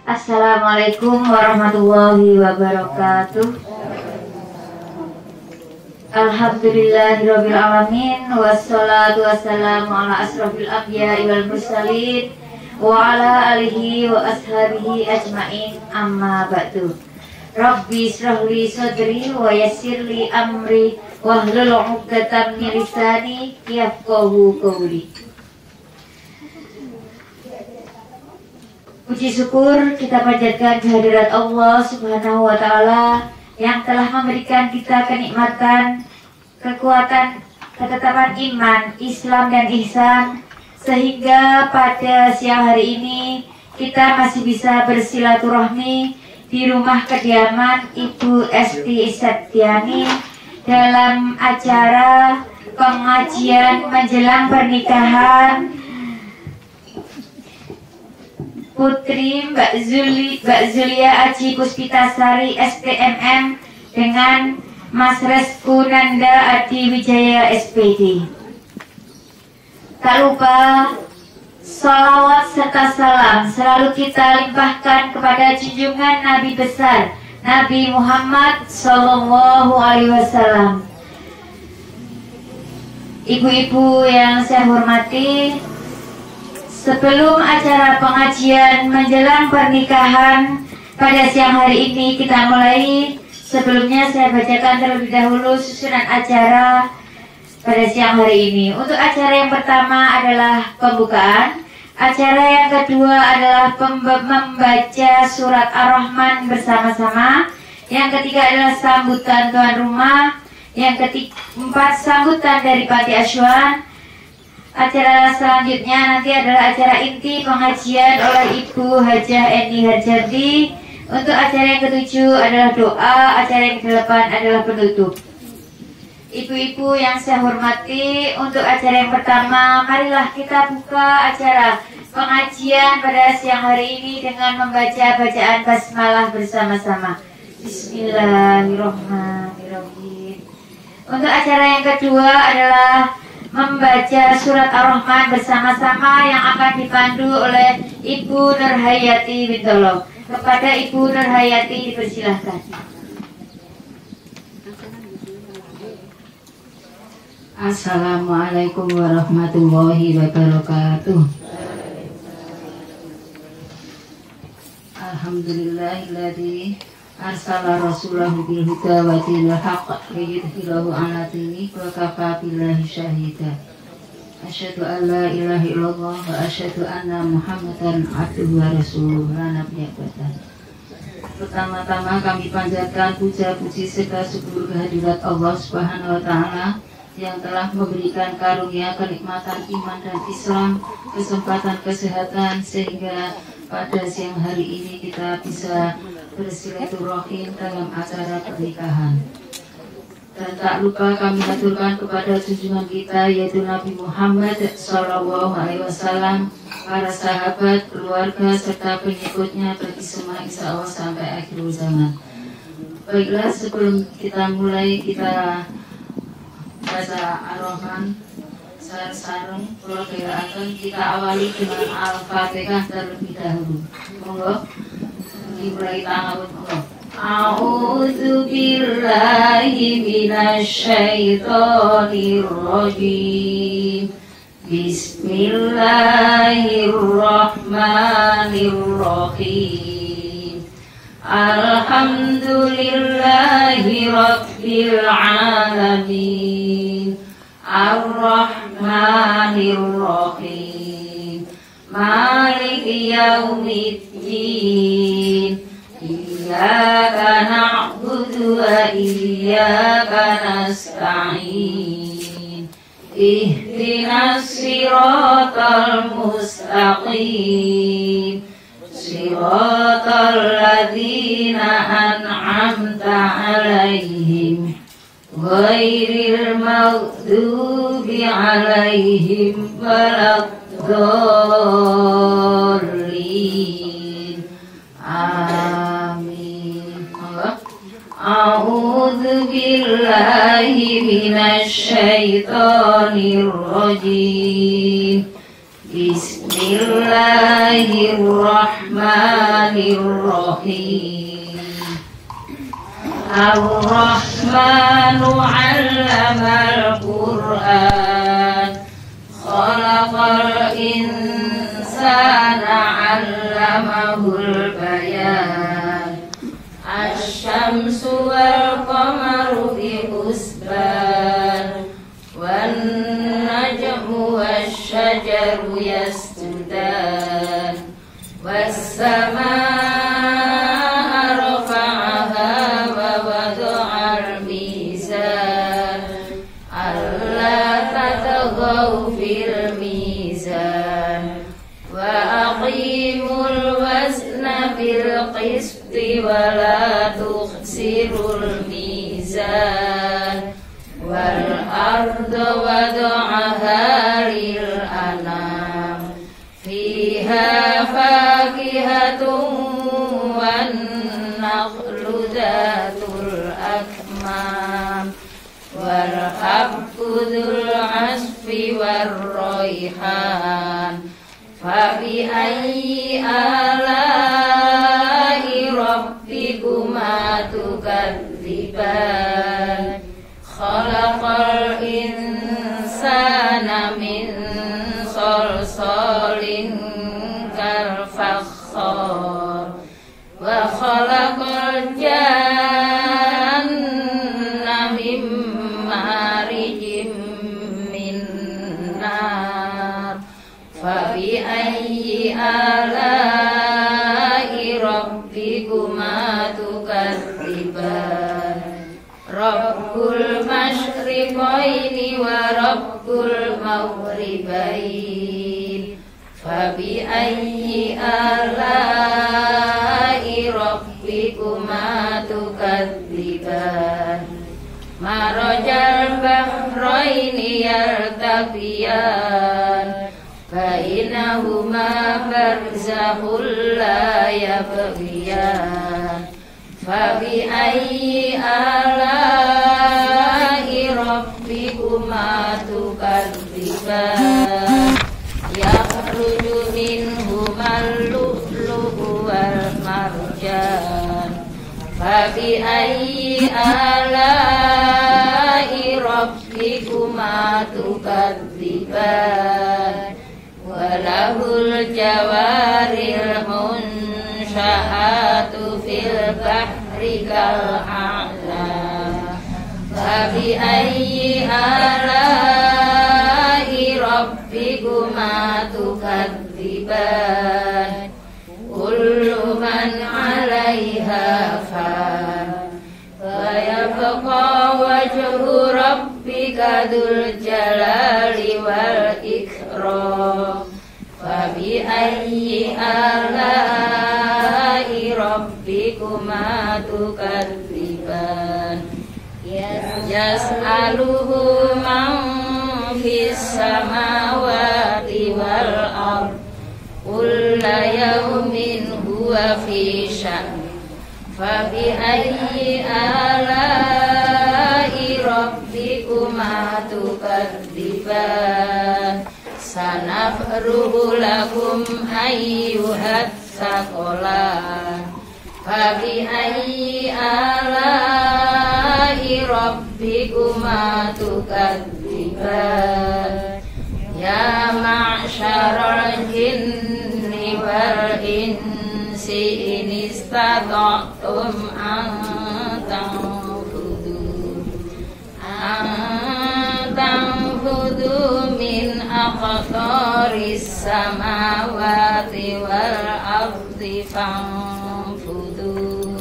Assalamualaikum warahmatullahi wabarakatuh. Alhamdulillahirabbil alamin wassalatu wassalamu ala asrofil anbiya'i wal mursalin wa ala alihi wa ashabihi ajmain, amma ba'du. Rabbi shrahli sadri wa yassirli amri wahlul 'uqdatam min lisani yafqahu qawli. Puji syukur kita panjatkan kehadirat Allah Subhanahu wa Ta'ala yang telah memberikan kita kenikmatan, kekuatan, ketetapan iman, Islam dan ihsan, sehingga pada siang hari ini kita masih bisa bersilaturahmi di rumah kediaman Ibu Esti Septiani dalam acara pengajian menjelang pernikahan Putri Mbak Zulia Aji Puspitasari STMM dengan Mas Resku Nanda Adi Wijaya SPD. Tak lupa salawat serta salam selalu kita limpahkan kepada junjungan Nabi besar Nabi Muhammad Sallallahu Alaihi Wasallam. Ibu-ibu yang saya hormati, sebelum acara pengajian menjelang pernikahan pada siang hari ini kita mulai, sebelumnya saya bacakan terlebih dahulu susunan acara pada siang hari ini. Untuk acara yang pertama adalah pembukaan, acara yang kedua adalah membaca surat Ar-Rahman bersama-sama, yang ketiga adalah sambutan tuan rumah, yang keempat sambutan dari Panti Asuhan. Acara selanjutnya nanti adalah acara inti pengajian oleh Ibu Hajah Eni Harjandi. Untuk acara yang ketujuh adalah doa, acara yang kedelapan adalah penutup. Ibu-ibu yang saya hormati, untuk acara yang pertama, marilah kita buka acara pengajian pada siang hari ini dengan membaca bacaan basmalah bersama-sama. Bismillahirrahmanirrahim. Untuk acara yang kedua adalah membaca surat Ar-Rahman bersama-sama yang akan dipandu oleh Ibu Nurhayati Wintolo. Kepada Ibu Nurhayati dipersilahkan. Assalamualaikum warahmatullahi wabarakatuh. Alhamdulillahilladzi arsala rasulahu bil huda wa dinil haqq liyudhhirahu 'ala dini wa kafa billahi syahida. Asyhadu an la ilaha illallah wa asyhadu anna Muhammadan abduhu wa rasuluhu la nabiyya ba'dah. Pertama-tama kami panjatkan puja-puji serta syukur kehadirat Allah Subhanahu wa Ta'ala yang telah memberikan karunia kenikmatan iman dan Islam, kesempatan kesehatan, sehingga pada siang hari ini kita bisa bersilaturahim dalam acara pernikahan. Dan tak lupa kami aturkan kepada junjungan kita yaitu Nabi Muhammad Sallallahu Alaihi Wasallam, para sahabat, keluarga serta pengikutnya bagi semua insya Allah sampai akhir zaman. Baiklah, sebelum kita mulai, kita baca Ar-Rahman sareng-sareng. Kalau kita awali dengan Al-Fatihah terlebih dahulu. Monggo dimulai ta'awud. A'udzu billahi minasy syaithanir rajim. Bismillahirrahmanirrahim. Alhamdulillahi rabbil alamin. Ar-Rahmanir-Rahim. Maliki yaumiddin. Iyyaka na'budu wa iyyaka nasta'in. Ihdinas siratal mustaqim. Siratal ladzina an'amta 'alaihim ghairil maghdubi 'alaihim waladdallin. Amin. A'udzu billahi minasy syaithanir rajim. Bismillahirrahmanirrahim. Ar-Rahmanu 'allamal Qur'an, khalaqal insana 'allamahul bayan. Asy-syamsu wal qamaru bi husban, wan najmu wasyajaru yasjudan, was-samaa'a rafa'aha wa wada'al mizan, alla tatghaw fil mizan, wa aqimul wazna bil qisti wa la tukhsirul mizan, wal arda wada'aha lil anam, fiha fakihatun wan nakhlu dhatul akmam, wal habbu dzul asfi war raihan, fa bi ayyi ala'i rabbikuma tukadziban. Khalaqal insana min salsalin kal fakhar, wa khalaqal janna min marijim min nar, fa bi ayyi ala'i rabbikuma tukadziban. Rabbul masyriqaini wa rabbul maghribain, fa bi ayyi ala'i rabbikuma tukadziban. Marajal bahraini yaltaqiyan, bainahuma barzakhul la yabghiyan, fa bi ayyi ala'i rabbikuma tukadziban. Yakhruju minhumal lu'lu'u wal marjan, fa bi ayyi ala'i rabbikuma tukadziban. Walahul jawaril munsya'atu fil bahri kal a'lam, fa bi ayyi ala'i rabbikuma tukadziban. Kullu man 'alaiha fan, wa yabqa wajhu rabbika dzul jalali wal ikram, fa bi ayyi ala'i rabbikuma tukadziban. Yas'aluhu man fis samawati wal ard, kulla yawmin huwa fi sha'n, fa bi ayyi ala'i rabbikuma tukadziban. Sanafruhu lakum ayyuhat tsaqalan, fa bi ayyi ala'i rabbikuma tukadziban. Ya ma'syaral jinni wal insi in istata'tum an tanfudu min aqtaris samawati wal ardi fanfudu,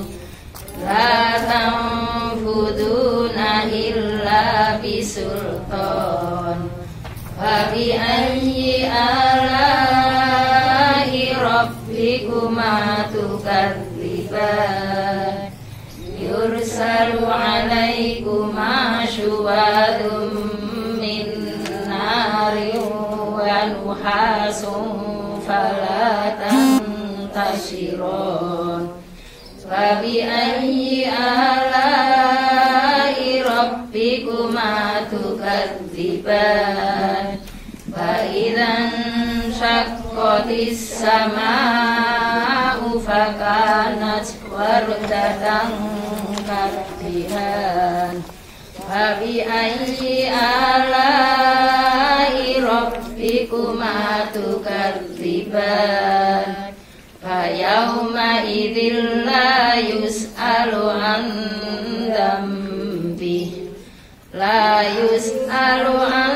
la tanfuduna illa bisultan, fa bi ayyi ala'i rabbikuma tukadziban. Yursalu 'alaikuma syuwadun min narin wa nuhasun fala tantasiron, fa bi ayyi ala'i rabbikuma tukadziban. Fa idzan syaqqatis sama'u fakanat wardatan kardihan fabi ayyi ala'i rabbikuma tukadziban fayawma idzil la yus'alu an dzambi la yus'alu an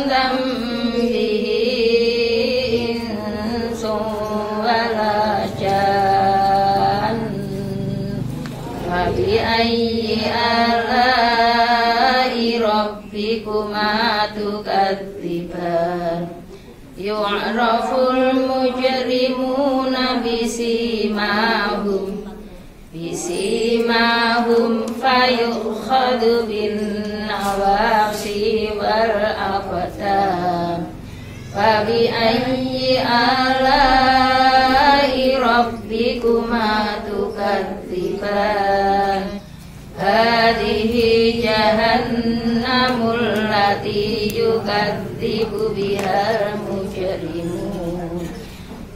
dzambihi insun wala jan fabi ayyi ala'i rabbikuma tukadziban yu'raful mujrimuna bisimahum fayukhadu bin nawasi wal aqdam fabi ayyi ala'i rabbikuma tukadziban hadhihi jahannamul lati yukadzibu bihal mujrimun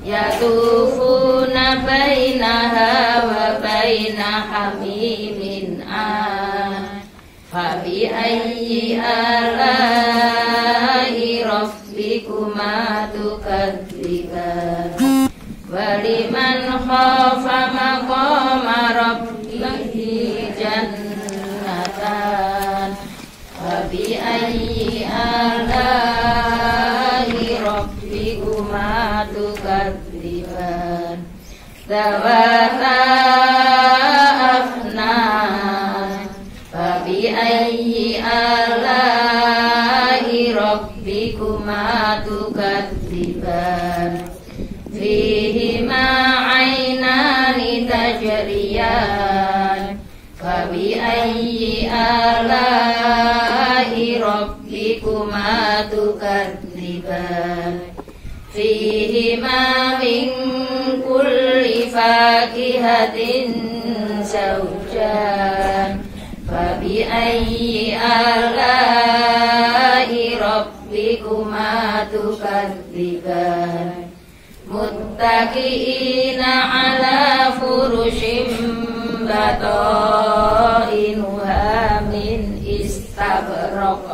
yatufuna bainaha wa baina hamimin fabi ayyi ala'i rabbikuma tukadziban waliman khafa maqama rabbihi jannatan fabi ayyi ala'i rabbikuma tukadziban zawata afnan fabi ayyi ala'i rabbikuma tukadziban fihima aynani tajriyan fabi ayyi ala'i rabbikuma tukadziban fihima min kulli fakihatin zawjan fabi ayyi ala'i rabbikuma tukadziban muttaqiina ala furushin batainuha min istabraq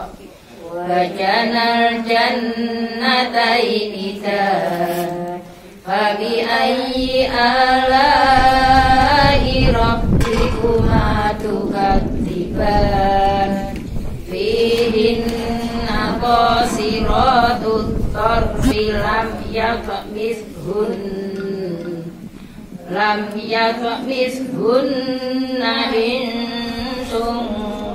wajanal jannataini dan fabi ayyi ala'i rabbikuma tukadziban fihinna qasiratut tarfi lam yatmishunna insun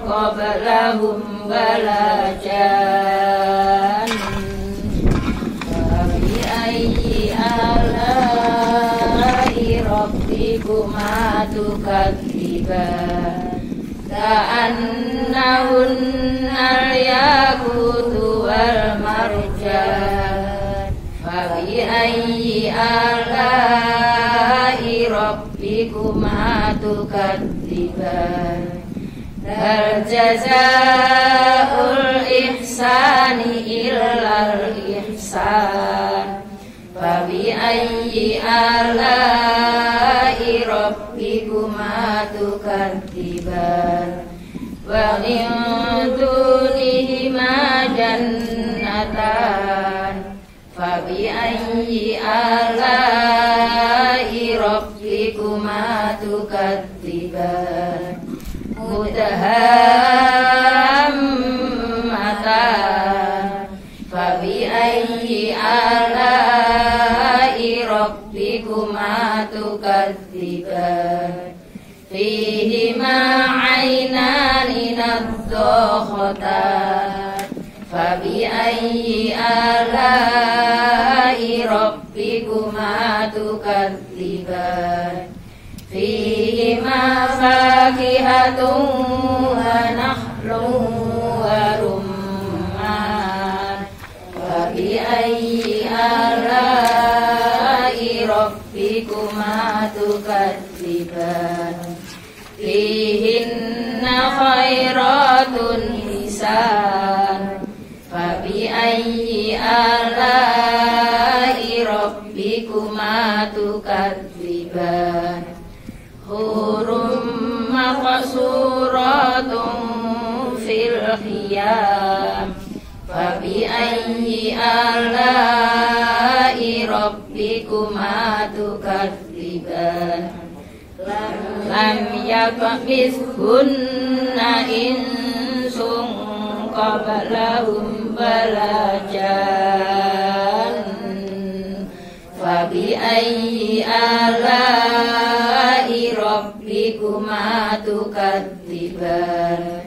qablahum wala jan fabi ayyi ala'i rabbikuma tukadziban ka'annahunna al-yaqutu wal marjan fabi ayyi ala'i rabbikuma tukadziban hal jazaa'ul ihsani illal ihsan fabi ayyi ala'i rabbikuma tukadziban wa min dunihima jannatan fabi ayyi ala'i rabbikuma tukadziban mudhammatan fabi ayyi ala'i rabbikuma tukadziban fihima aynani nadzakhatan fabi ayyi ala'i rabbikuma tukadziban fihima fakihatun wa nakhlun wa rumman fabi ayyi ala'i rabbikuma tukadziban fihinna khairatun hisan fabi ayyi ala'i fil khiyam fabi'ayyi ala'i rabbikuma tukadziban lam yaqbishunna insun qablahum balajan fabi'ayyi ala'i rabbikuma tukadziban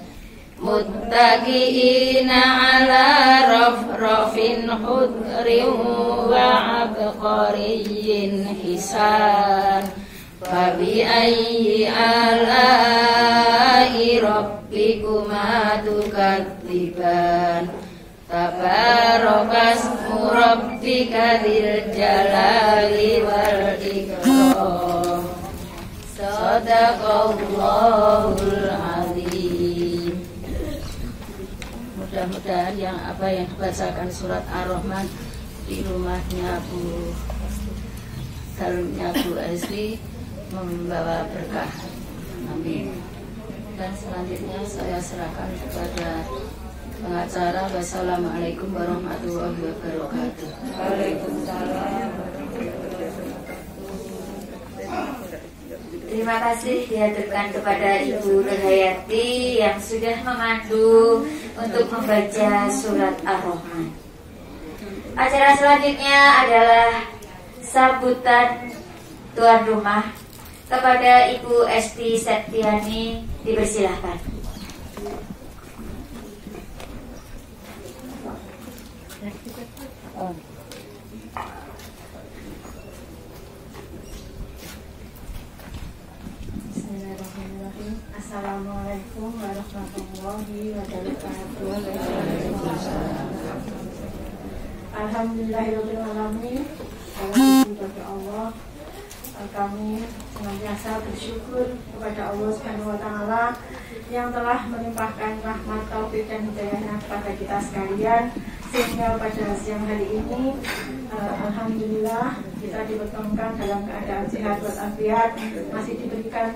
muttaqiina ala rafrafin khudrin wa abqariyyin hisan fabi'ayyi ala'i rabbikuma tukadziban tabarakasmu rabbika dzil jalali wal ikram sadaqallahul azim. Mudah-mudahan yang dibacakan surat Ar-Rahman di rumahnya Bu Salumnya Bu Asli membawa berkah. Amin. Dan selanjutnya saya serahkan kepada pengacara. Wassalamualaikum warahmatullahi wabarakatuh. Waalaikumsalam. Terima kasih dihaturkan kepada Ibu Nurhayati yang sudah memandu untuk membaca surat Ar-Rahman. Acara selanjutnya adalah sambutan tuan rumah kepada Ibu Esti Septiani, dipersilahkan. Bismillahirrahmanirrahim. Assalamualaikum warahmatullahi wabarakatuh. Alhamdulillahirabbil alamin. Kepada Allah, kami senantiasa bersyukur kepada Allah Subhanahu wa taala yang telah melimpahkan rahmat, taufik dan hidayahnya kepada kita sekalian, sehingga pada siang hari ini alhamdulillah kita dipertemukan dalam keadaan sehat walafiat, masih diberikan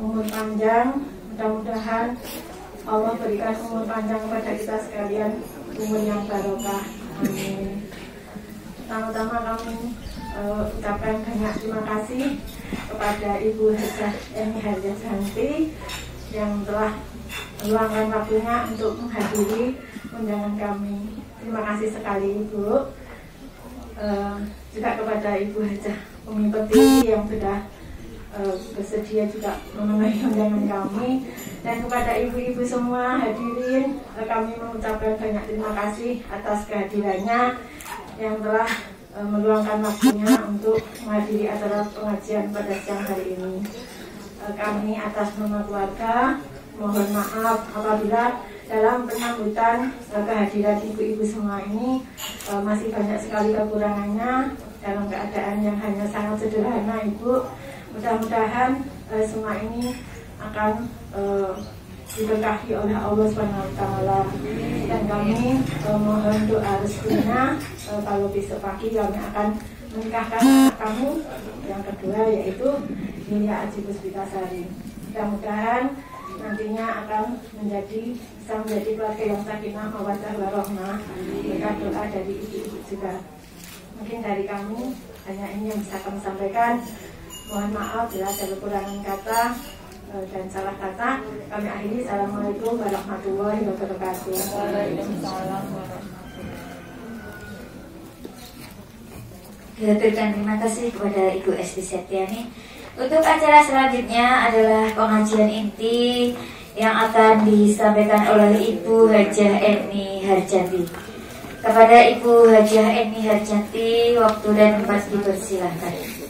umur panjang. Mudah-mudahan Allah berikan umur panjang kepada kita sekalian, umur yang barokah. Amin. Pertama-tama kami ucapkan banyak terima kasih kepada Ibu Hajah Eni Harjasanti yang telah meluangkan waktunya untuk menghadiri undangan kami. Terima kasih sekali Ibu. Juga kepada Ibu Hajah Umi Peti yang sudah bersedia juga memenuhi undangan kami, dan kepada ibu-ibu semua hadirin, kami mengucapkan banyak terima kasih atas kehadirannya yang telah meluangkan waktunya untuk menghadiri acara pengajian pada siang hari ini. Kami atas nama keluarga mohon maaf apabila dalam penyambutan kehadiran ibu-ibu semua ini masih banyak sekali kekurangannya dalam keadaan yang hanya sangat sederhana, Ibu. Mudah-mudahan semua ini akan diberkahi oleh Allah SWT, dan kami mohon doa restunya kalau besok pagi kami akan menikahkan anak kami yang kedua, yaitu Yulia Aji Puspitasari. Mudah-mudahan nantinya akan bisa menjadi keluarga yang sakinah mawaddah warahmah berkat doa dari ibu-ibu juga. Mungkin dari kami hanya ini yang bisa kami sampaikan. Mohon maaf bila ada kekurangan kata dan salah kata. Kami akhiri. Assalamualaikum warahmatullahi wabarakatuh. Waalaikumsalam. Terima kasih kepada Ibu Esti Septiani. Untuk acara selanjutnya adalah pengajian inti yang akan disampaikan oleh Ibu Hajah Eni Harjati. Kepada Ibu Hajah Eni Harjati, waktu dan tempat dipersilahkan.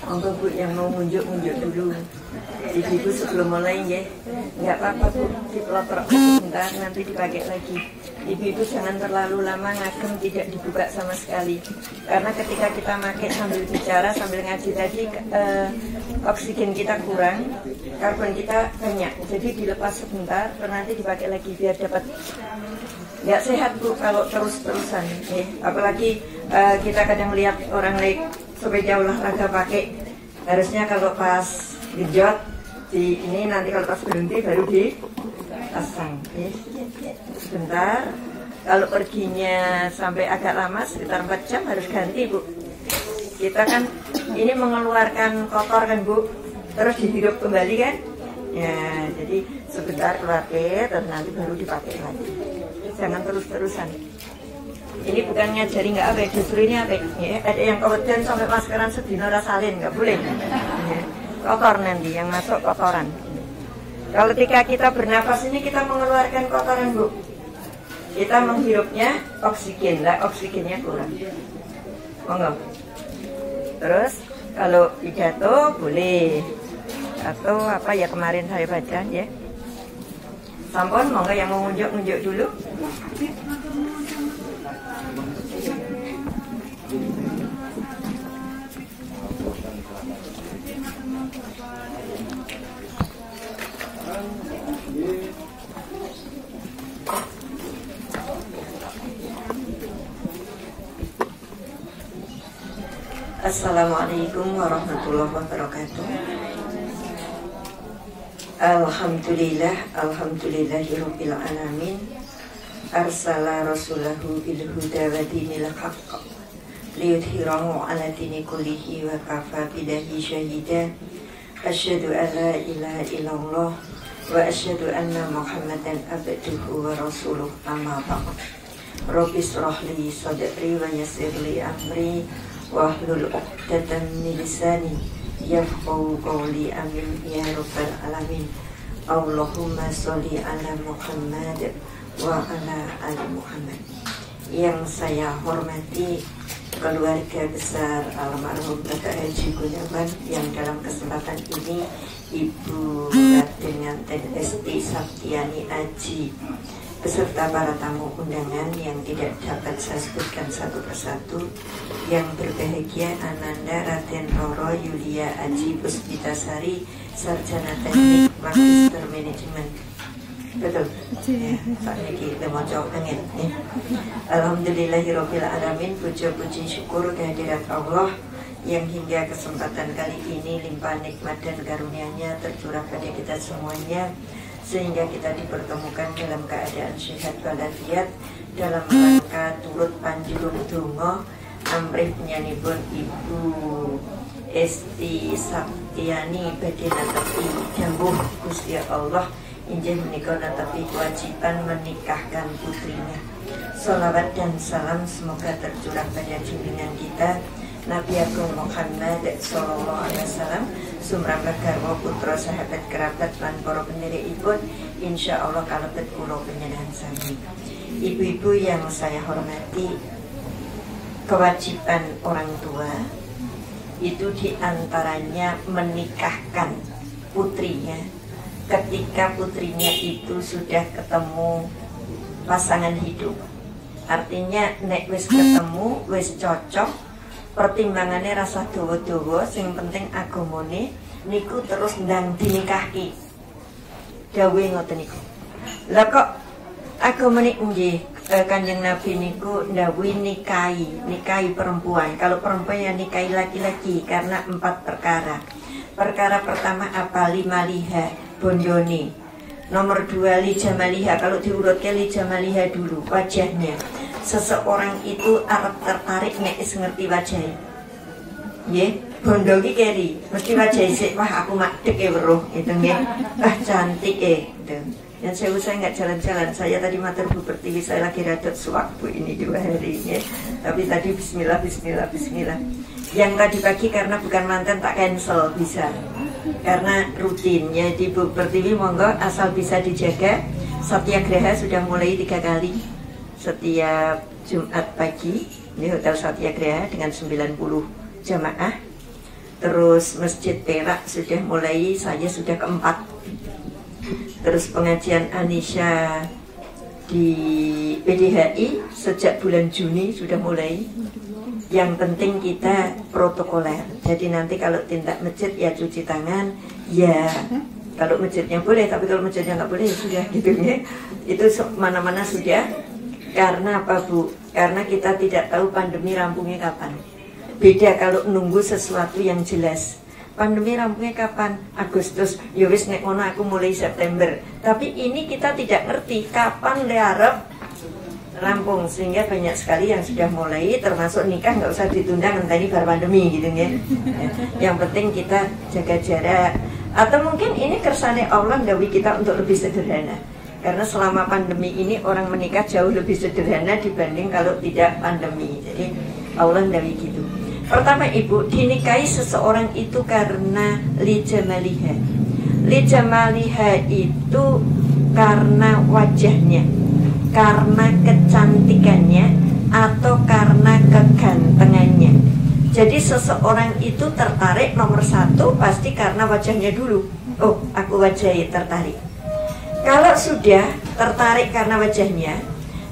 Monggo Bu, yang mau munjuk dulu. Ibu sebelum mulai ya, nggak apa-apa Bu, dipelopor sebentar nanti dipakai lagi. Ibu jangan terlalu lama ngagem, tidak dibuka sama sekali. Karena ketika kita pakai sambil bicara, sambil ngaji tadi, oksigen kita kurang, karbon kita banyak. Jadi dilepas sebentar, nanti dipakai lagi biar dapat nggak sehat Bu kalau terus-terusan. Apalagi kita kadang lihat orang naik sepeda olahraga pakai, harusnya kalau pas genjot di ini, nanti kalau pas berhenti baru dipasang. Sebentar, kalau perginya sampai agak lama sekitar 4 jam harus ganti Bu. Kita kan ini mengeluarkan kotor kan Bu, terus dihirup kembali kan ya, jadi sebentar keluarga terus nanti baru dipakai lagi, jangan terus-terusan. Ini bukan ngajari nggak apa, justru ini apa ya, ada yang kemudian sampai maskeran sedina rasalin nggak boleh ya. Kotor nanti yang masuk kotoran. Kalau ketika kita bernafas ini kita mengeluarkan kotoran Bu, kita menghirupnya oksigen lah, oksigennya kurang. Monggo. Terus kalau pidato boleh, atau apa ya kemarin saya baca ya. Sampun, monggo yang mau nunjuk dulu. Assalamualaikum warahmatullahi wabarakatuh. Alhamdulillahirabbil alamin. Arsala rasulahu bil huda wa dinil haqq liyudhhirahu 'ala dini kullihi wa kafa billahi syahida. Asyhadu an la ilaha illallah wa asyhadu anna Muhammadan abduhu wa rasuluh, amma ba'd. Rabbi shrah li sadri wa yassir li amri wahlul 'uqdatam min lisani yafqahu qawli, amin ya rabbal alamin. Allahumma sholli ala Muhammad wa ala ali Muhammad. Yang saya hormati keluarga besar almarhum Bapak Haji Gunawan, yang dalam kesempatan ini Ibu dengan Esti Saptiani Aji beserta para tamu undangan yang tidak dapat saya sebutkan satu persatu, yang berbahagia Ananda Raden Roro Yulia Aji Puspitasari, sarjana teknik magister manajemen. Betul ya, saat ini kita mau jawab dengan ya. Alhamdulillahirabbil alamin. Puji syukur kehadirat Allah yang hingga kesempatan kali ini limpah nikmat dan karunia-Nya tercurah pada kita semuanya, sehingga kita dipertemukan dalam keadaan sehat walafiat dalam rangka turut panjulung donga amrih penyanipun Ibu Esti Saptiani badhe netepi dawuh Gusti Allah injih menika netepi kewajiban menikahkan putrinya. Sholawat dan salam semoga tercurah pada junjungan kita Nabi Agung Muhammad sallallahu alaihi wasallam, sumrambah garwa putra sahabat kerabat lan para pendherekipun, insya Allah kalebet kula panjenengan sami. Ibu-ibu yang saya hormati, kewajiban orang tua itu diantaranya menikahkan putrinya ketika putrinya itu sudah ketemu pasangan hidup. Artinya nek wis ketemu, wis cocok, pertimbangannya rasa dawa-dawa, sing penting agamane niku terus ndang dinikahki. Dawe ngoten niku. Lah kok agamane nggih Kanjeng Nabi niku ndawuhi nikahi perempuan. Kalau perempuan ya nikahi laki-laki karena 4 perkara. Perkara pertama apa? Limaliha, bondone. Nomor 2 lijamaliha, kalau diurutkan lijamaliha dulu, wajahnya. Seseorang itu arep tertarik nek is ngerti wajahnya. Nggih, bondo ki keri, mesti wajah sik, wah aku madhek weruh gitu nggih. Ah cantik gitu. Dan saya nggak jalan-jalan, saya tadi matur Bu Pertiwi, saya lagi radot suwak Bu ini 2 hari ya. Tapi tadi bismillah. Yang tadi pagi karena bukan mantan tak cancel bisa. Karena rutin ya di Bu Pertiwi, monggo asal bisa dijaga. Satyagraha sudah mulai 3 kali setiap Jumat pagi di Hotel Satyagraha dengan 90 jamaah. Terus Masjid Perak sudah mulai, saya sudah keempat. Terus pengajian Anisha di PDHI sejak bulan Juni sudah mulai. Yang penting kita protokoler. Jadi nanti kalau tindak masjid ya cuci tangan, ya kalau masjidnya boleh, tapi kalau masjidnya nggak boleh ya sudah gitu ya. Itu mana-mana sudah Karena apa Bu? Karena kita tidak tahu pandemi rampungnya kapan. Beda kalau nunggu sesuatu yang jelas. Pandemi rampungnya kapan? Agustus. Ya wis nek ngono aku mulai September. Tapi ini kita tidak ngerti kapan le arep rampung, sehingga banyak sekali yang sudah mulai, termasuk nikah nggak usah ditunda ngenteni bar pandemi gitu ya. Yang penting kita jaga jarak. Atau mungkin ini kersane Allah ndawi kita untuk lebih sederhana. Karena selama pandemi ini orang menikah jauh lebih sederhana dibanding kalau tidak pandemi. Jadi Allah ndawi gitu. Pertama Ibu, dinikahi seseorang itu karena li jamaliha. Li jamaliha itu karena wajahnya, karena kecantikannya, atau karena kegantengannya. Jadi seseorang itu tertarik nomor satu pasti karena wajahnya dulu. Oh, aku wajahnya tertarik. Kalau sudah tertarik karena wajahnya,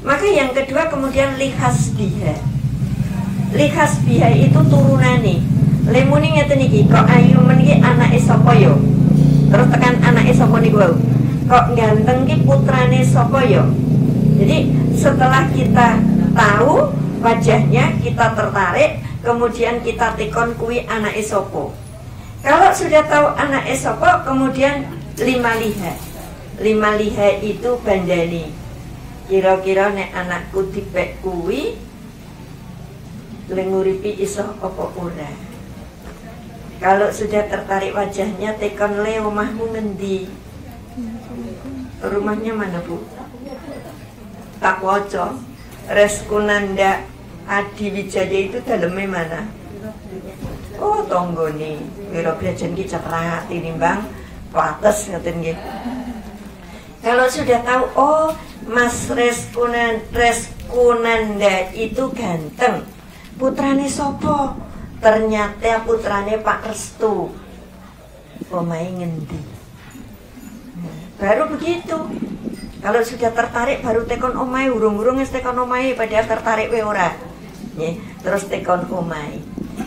maka yang kedua kemudian lihasbiha. Lihasbiha itu turunane. Lemuni ngeten iki, kok ayu meniki anake sapa yo? Terus tekan anake sapa niku wau? Kok ganteng ki putrane sapa yo? Jadi setelah kita tahu wajahnya, kita tertarik, kemudian kita tekon kuwi anake sapa. Kalau sudah tahu anake sapa, kemudian lima liha. Lima liha itu bandani. Kira-kira nek anakku dipek kuwi lenguripi iso apa ora. Kalau sudah tertarik wajahnya, tekon le omahmu ngendi? Rumahnya mana Bu? Tak woco. Reskunanda Adi Wijaya itu dalamnya mana? Oh tonggo nih. Wiro belajar ki cetrak tinimbang pates ngeten nggih. Kalau sudah tahu, oh Mas Reskunanda itu ganteng. Putrane sopo? Ternyata putrane Pak Restu. Omahe ngendi? Baru begitu. Kalau sudah tertarik baru tekon omahe, urung-urung wis tekon omahe padahal tertarik we ora. Nggih, terus tekon omahe.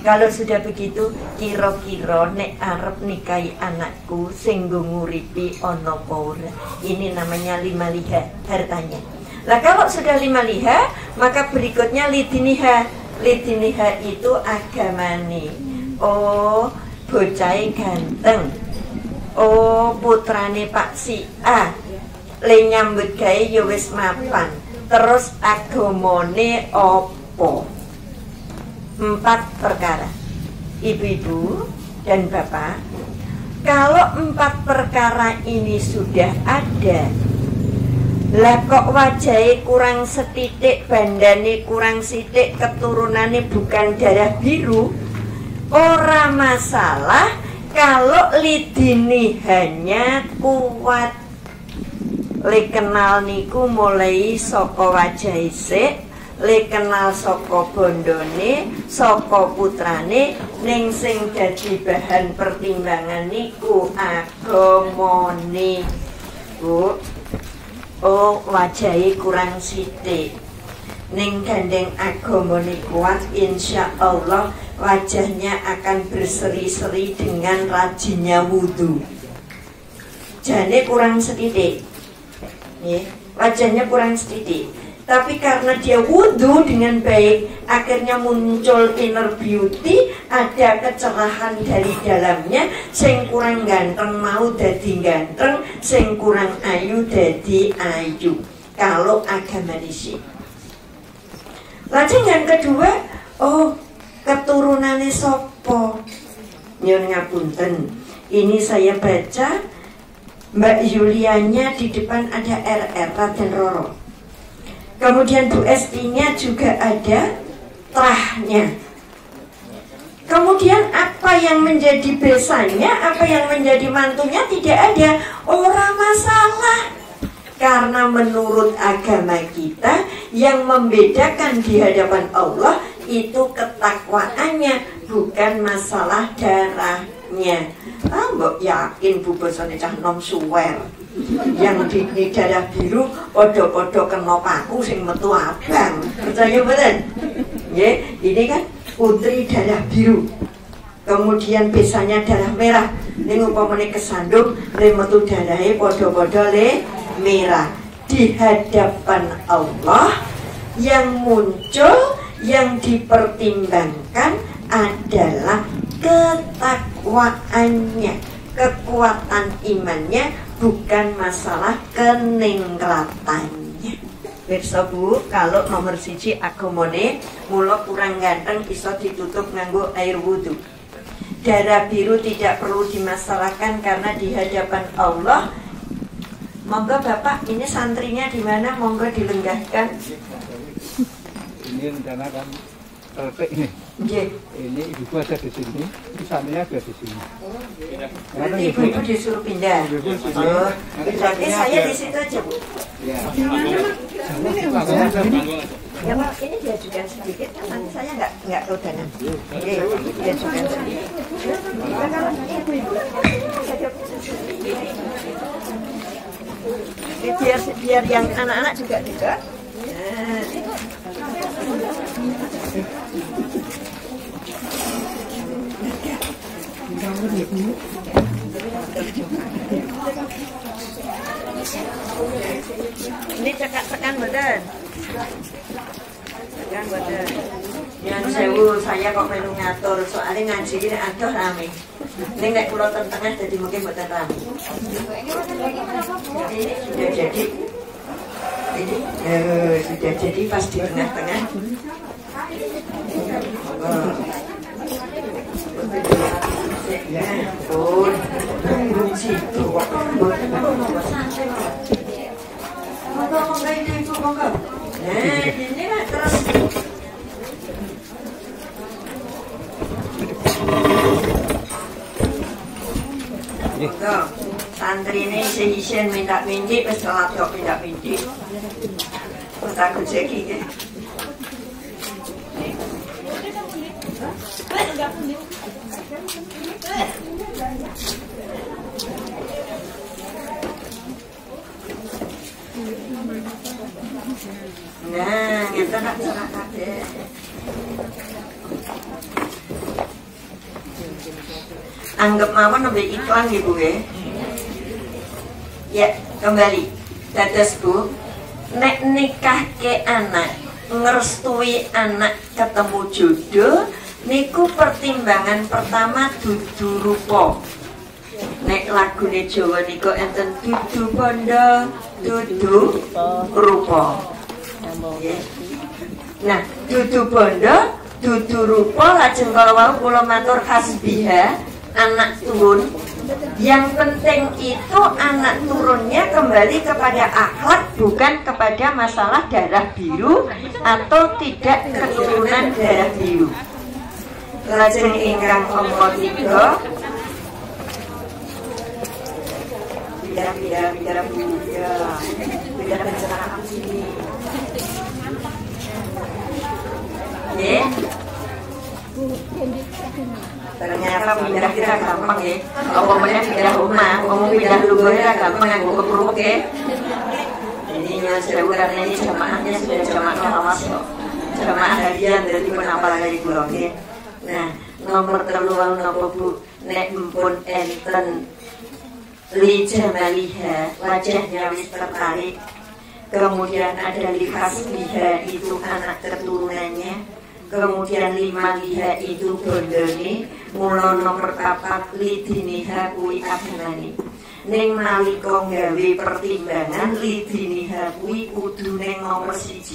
Kalau sudah begitu, kira-kira nek arep nikahi anakku sing nggo nguripi ana apa ora. Ini namanya lima liha, hartanya. Lah kalau sudah lima liha, maka berikutnya lidiniha. Lidiniha itu agamane. Oh, bocahe ganteng. Oh, putrane Pak Si A. Le nyambut gawe ya wis mapan. Terus agamane apa? 4 perkara. Ibu-ibu dan bapak, kalau 4 perkara ini sudah ada, lah kok wajahnya kurang setitik, bandane kurang sitik, keturunannya bukan darah biru, ora masalah kalau lidini hanya kuat. Le kenal niku mulai saka wajah isik, le kenal saka bondone, saka putrane, ning sing dadi bahan pertimbangan niku agamane. Bu, oh wajahe kurang sithik. Ning gandeng agamane kuat, insya Allah wajahnya akan berseri-seri dengan rajinnya wudhu. Jane kurang sethithik. Ya, wajahnya kurang sedikit, tapi karena dia wudhu dengan baik, akhirnya muncul inner beauty, ada kecerahan dari dalamnya. Sing kurang ganteng mau dadi ganteng, sing kurang ayu dadi ayu. Kalau agama disi. Lajeng yang kedua, oh keturunannya sopo. Nyun ngapunten, ini saya baca Mbak Yulianya di depan ada RR, Raden Roro. Kemudian Bu Esti-nya juga ada trahnya. Kemudian apa yang menjadi besanya, apa yang menjadi mantunya tidak ada. Ora masalah. Karena menurut agama kita yang membedakan di hadapan Allah itu ketakwaannya, bukan masalah darahnya. Ah, mbok yakin bu bosone cah nom suwer yang di darah biru podo-podo kena paku sing metu abang. Percaya bener? Ya, ini kan putri darah biru. Kemudian besarnya darah merah. Ning upamane kesandung le metu darahe podo-podo le merah. Di hadapan Allah Yang muncul, yang dipertimbangkan adalah ketakwaannya, kekuatan imannya, bukan masalah keningklatannya. Pirsa Bu, kalau nomor siji agamane mula kurang ganteng iso ditutup nganggo air wudhu. Darah biru tidak perlu dimasalahkan karena di hadapan Allah. Monggo Bapak, ini santrinya di mana? Monggo dilenggahkan. Ini rencana kan selesai ini. Ini ibu ada di sini, santrinya ada di sini. Berarti ibu-ibu disuruh pindah. Oh, berarti saya di situ aja Bu. Ya. Ya Pak, ini diajukan sedikit, nanti saya nggak udahan. Oke, diajukan sedikit. Kalau ibu-ibu biar yang anak-anak juga dekat. Ini tekan badan. Tekan badan. Yang sewu saya kok melu ngatur soalnya ngaji ini aduh rame. Ini nek kula tengah jadi mungkin mboten rame. Ini sudah jadi. Ini sudah jadi pas di tengah-tengah. Santri ini seisen minta mindik, wis laptop minta mindik. Takut seki ya. Nah, kita nak serahkan deh. Anggap mawon lebih iklan gitu ya. Ya, kembali. Dados Bu, nek nikah ke anak, ngerestui anak ketemu jodoh, niku pertimbangan pertama dudu rupa. Nek lagune Jawa niku enten dudu bondo, dudu rupa. Nah, dudu bondo, dudu rupa, lajeng kala wau kula matur hasbiha, anak turun. Yang penting itu anak turunnya kembali kepada akhlak, bukan kepada masalah darah biru atau tidak keturunan darah biru. Lajeng ingkang angka 3. Bicara pencerahan sini. Ya. Ternyata pindah kita gampang ya. Ngomongnya pindah rumah, ngomong pindah lugarnya gampang yang gue kerupuk ya. Ini sewu karena ini jamaahnya sudah jamaah lawas kok. Jamaah harian dari penapal dari pulau ya. Nah, nomor terluang nopo Bu, nek empun enten li jamaliha, wajahnya wis tertarik. Kemudian ada li hasbiha, itu anak keturunannya. Kemudian 5 liha itu bondone, mula nomor 4 lidiniha kuwi agunane. Ning nalika gawe pertimbangan lidiniha kuwi kudu ning nomor 1.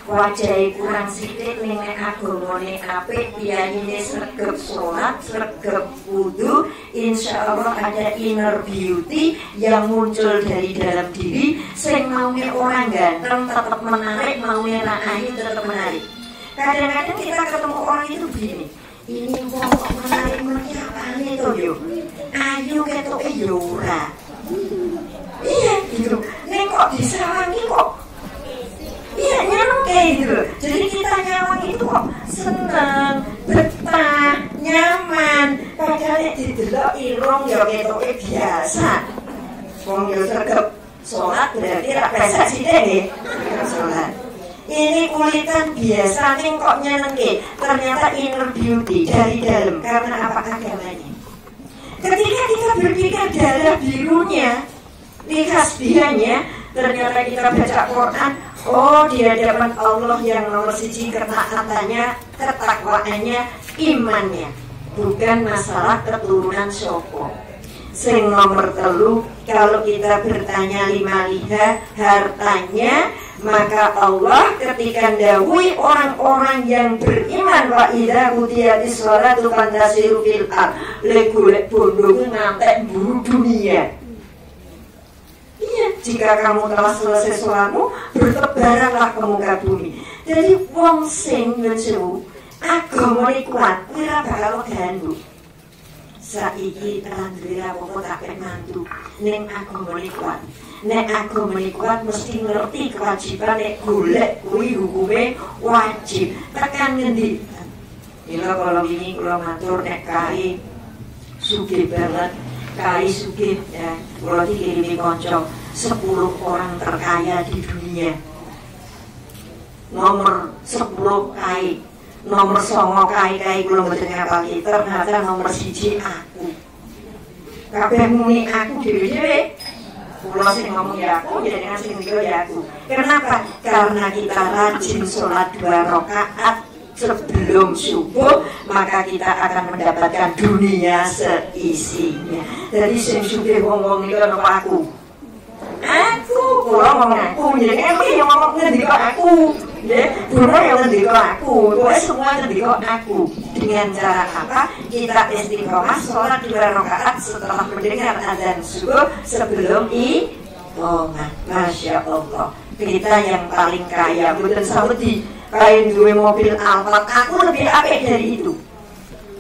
Wajahe kurang sithik ning nek agamane apik, piyayine sregep salat, sregep wudu, insyaallah ada inner beauty yang muncul dari dalam diri, sing maunya orang ganteng tetap menarik, maunya ayu tetap menarik. Kadang-kadang kita ketemu orang itu begini, ini kok menarik apa itu yo, ayu ketok yura, iya gitu, neng kok disawangi kok, iya nyanong kayak gitu. Jadi kita nyawang itu kok seneng, betah, nyaman. Padahal didelok irung ya ketoknya biasa. Wong yo sregep sholat berarti rak pesek sithik nggih. Sholat. Ini kulitan biasa nih kok nyenengke. Ternyata inner beauty dari dalam. Karena apa agamanya? Ketika kita berpikir darah birunya, lihat dianya, ternyata kita baca Quran, Oh, di hadapan Allah yang nomor siji ketaatannya, ketakwaannya, imannya, bukan masalah keturunan sopo. Sing nomor telu, kalau kita bertanya lima liha hartanya, maka Allah ketika ndawuhi orang-orang yang beriman wa idza qudiyatis sholatu fantasiru fil ard, le golek bondo ngantek buru dunia. Iya, jika kamu telah selesai sholatmu, bertebaranlah ke muka bumi. Jadi wong sing ngesu agamane kuat, ora bakal gandul. Saiki tenan duwe apa tak mantu ning agamane kuat. Nek agamane kuat mesti ngerti kewajiban nek golek kuwi hukume wajib. Tekan ngendi? Ila kalau ini kula matur nek kai sugih banget, kai sugih ya, kula dikirimi kanca 10 orang terkaya di dunia. Nomor 10 kai, nomor 9 kai kula mboten ngapalke, ternyata nomor 1 aku. Kabeh muni aku dhewe-dhewe. Kula sing ngomong ya aku, jenengan sing ngendika ya aku. Kenapa? Karena kita rajin sholat 2 rakaat sebelum subuh, maka kita akan mendapatkan dunia seisinya. Jadi sing sugih wong-wong niku napa aku? Aku, kula ngomong aku, jenengan yang ngomong ngendika aku. Ya, dulu yang ngendika aku, pokoknya semua ngendika aku. Dengan cara apa? Kita istiqomah sholat 2 rakaat setelah mendengar azan subuh sebelum iqamah. Masya Allah, kita yang paling kaya, bukan samedi kain duwe mobil Alphard, aku lebih apik dari itu.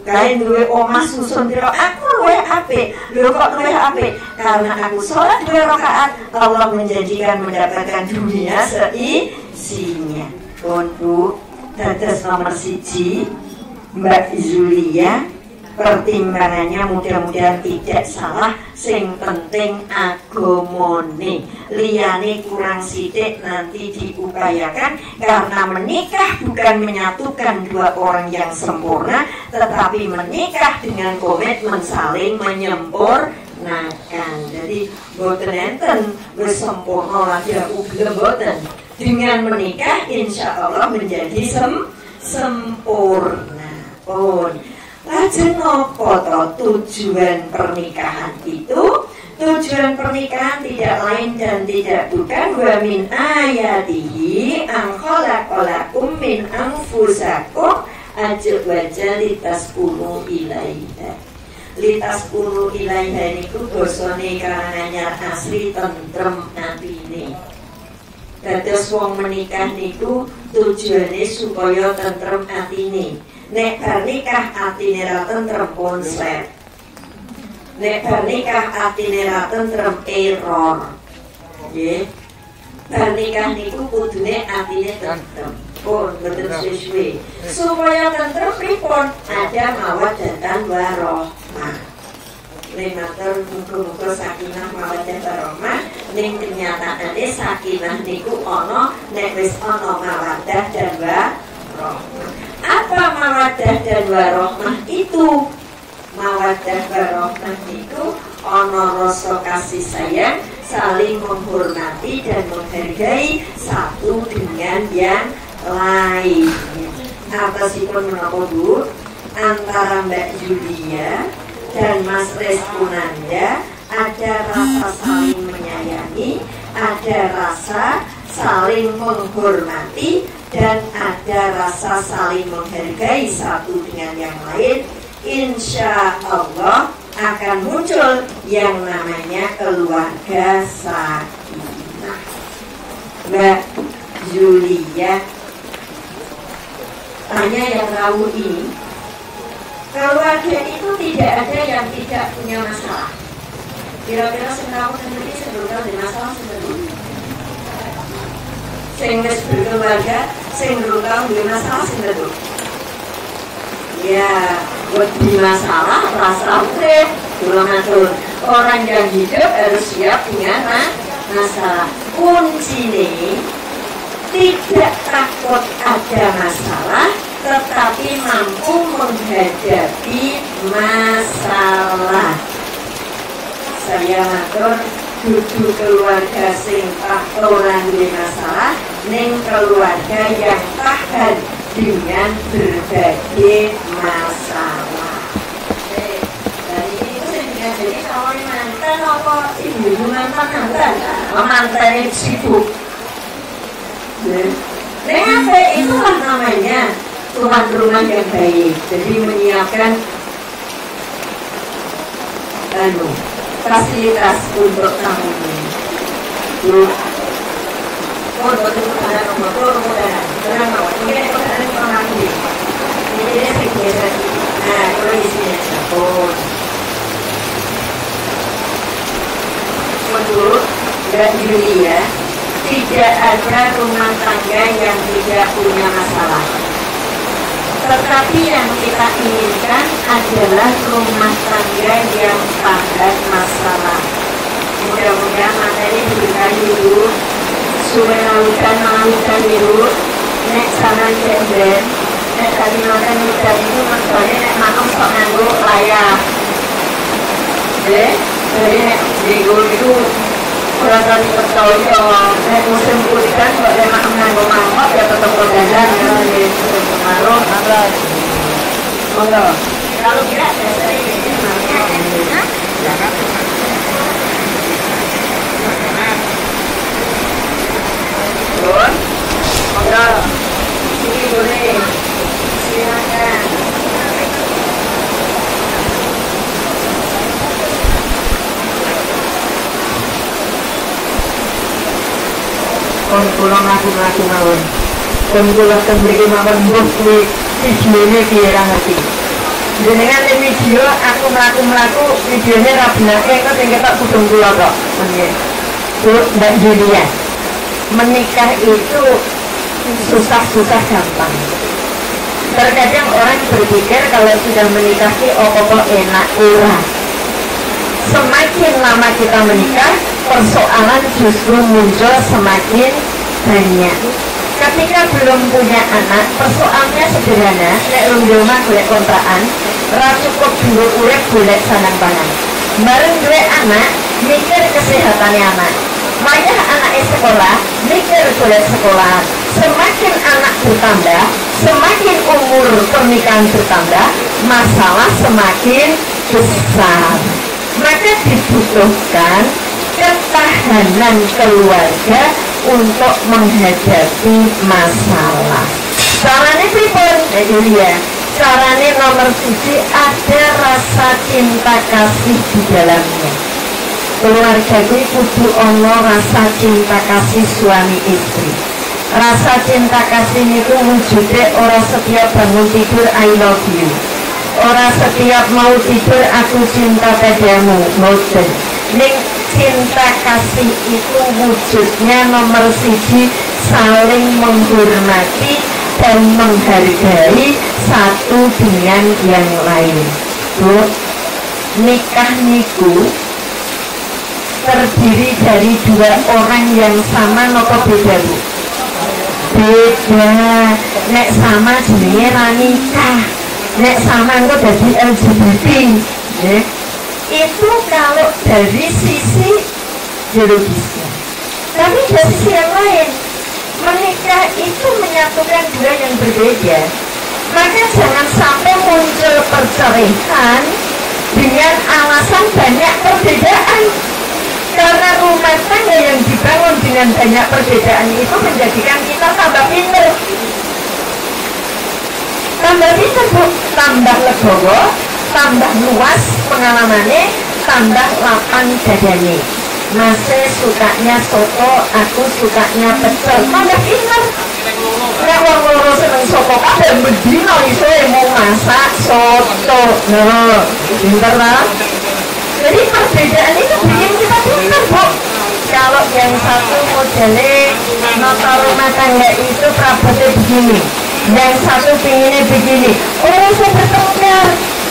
Kain duwe omah susun piro, aku luwih apik. Lho kok luwih apik? Karena aku sholat 2 rakaat, Allah menjanjikan mendapatkan dunia seisinya. Untuk dados nomor 1 Mbak Zulia, pertimbangannya mudah-mudahan tidak salah. Sing penting agamane, liyane kurang sithik nanti diupayakan. Karena menikah bukan menyatukan 2 orang yang sempurna, tetapi menikah dengan komitmen saling menyempurnakan. Jadi boten enten wis sempurna lagi aku gelem boten. Dengan menikah insya Allah menjadi sempurna pun. Lajeng napa tujuan pernikahan itu? Tujuan pernikahan tidak lain dan tidak bukan wa min ayatihi an khalaqalakum min anfusakum azwajan litaskunu ilaiha. Litaskunu ilaiha niku basane Karanganyar asli tentrem atine. Dados wong menikah niku tujuane supaya tentrem atine. Nek bar nikah atine ra tentrem konslet. Nek bar nikah atine ra tentrem error. Nggih. Bar nikah niku kudune atine tentrem. Pun betul sesuai. Supaya tentrem pripun? Ada mawaddah warahmah. Matur muga-muga sakinah mawaddah warahmah. Ning kenyataane sakinah niku ana nek wis ana mawaddah dan warahmah. Apa mawaddah dan warahmah itu? Mawaddah warahmah itu ana rasa kasih sayang, saling menghormati dan menghargai satu dengan yang lain. Atasipun menapa Bu? Antara Mbak Julia dan Mas Reskunanda ada rasa saling menyayangi, ada rasa saling menghormati, dan ada rasa saling menghargai satu dengan yang lain. Insya Allah akan muncul yang namanya keluarga sakinah. Mbak Julia tanya yang tahu ini, keluarga itu tidak ada yang tidak punya masalah. Kira-kira setahun sendiri sebelum ada masalah sebelumnya. Sing wis berkeluarga, sing belum tahu duwe masalah sing betul. Ya, buat di masalah rasa urip, kula matur. Orang yang hidup harus siap dengan masalah. Kuncinya tidak takut ada masalah, tetapi mampu menghadapi masalah. Saya matur, dudu keluarga sing ora duwe masalah, ning keluarga yang tahan dengan berbagai masalah. Dari itu saya jadi kalau mantan apa ibu mantan sibuk. Ning apa itulah namanya tuan rumah yang baik. Jadi menyiapkan fasilitas untuk tamunya. Untuk anak nomor orang awak mungkin itu ada orang lagi. Ini dia sekitar. Nah, kalau di sini oh. Menurut Mbak Julia, tidak ada rumah tangga yang tidak punya masalah. Tetapi yang kita inginkan adalah rumah tangga yang tahan masalah. Mudah-mudahan materi diberikan dulu. Sumenawikan dulu. Nek saran jemben. Nek Kalimantan hutan itu maksudnya nek makan sok nganggo layak. Jadi nek digo itu orang kali percaya. Nek musim hujan kok nek makan nganggo mangkok ya tetap berjalan ya di pengaruh. Monggo. Kalau kira saya ini namanya Bon, monggo. Sini boleh. Silakan. Kon kula ngaku-ngaku mawon. Kon kula tembriki mawon mbuh kuwi videone piye ra ngerti. Jenengan di video aku mlaku-mlaku videone ra benake kok sing ketok kudung kula kok. Nggih. Bu Mbak Julia. Menikah itu susah-susah gampang. Terkadang orang berpikir kalau sudah menikah sih kok enak urah. Semakin lama kita menikah, persoalan justru muncul semakin banyak. Ketika belum punya anak, persoalannya sederhana. Nek rumah golek kontrakan, ra cukup dulu urip golek sanang pangan. Bareng duwe anak, mikir kesehatannya anak. Mayah anaknya sekolah, mikir golek sekolah. Semakin anak bertambah, semakin umur pernikahan bertambah, masalah semakin besar. Maka dibutuhkan ketahanan keluarga untuk menghadapi masalah. Caranya pripun? Ya, caranya nomor 1 ada rasa cinta kasih di dalamnya. Keluarga kuwi kudu ana rasa cinta kasih suami istri. Rasa cinta kasih itu wujudnya orang setiap bangun tidur I love you. Orang setiap mau tidur aku cinta padamu. Boten. Ning cinta kasih itu wujudnya nomor 1 saling menghormati dan menghargai satu dengan yang lain. Bu, nikah niku terdiri dari 2 orang yang sama nopo beda bu? Beda. Nek sama jenenge ra nikah. Nek sama engko dadi LGBT. Itu kalau dari sisi biologisnya. Tapi dari sisi yang lain, menikah itu menyatukan 2 yang berbeda. Maka jangan sampai muncul perceraian dengan alasan banyak perbedaan. Karena rumah tangga yang dibangun dengan banyak perbedaan itu menjadikan kita tambah pinter. Tambah pinter bu, tambah legowo, tambah luas pengalamannya, tambah lapang dadane. Masih sukanya soto, aku sukanya pecel, tambah pinter. Nek wong loro seneng soto kabeh bedino iso mau masak soto. Nah, pinter lah. Jadi perbedaan itu bikin kita pintar bu. Kalau yang satu modelnya nota rumah tangga itu perabotnya begini, yang satu pinginnya begini. Oh saya bertengkar.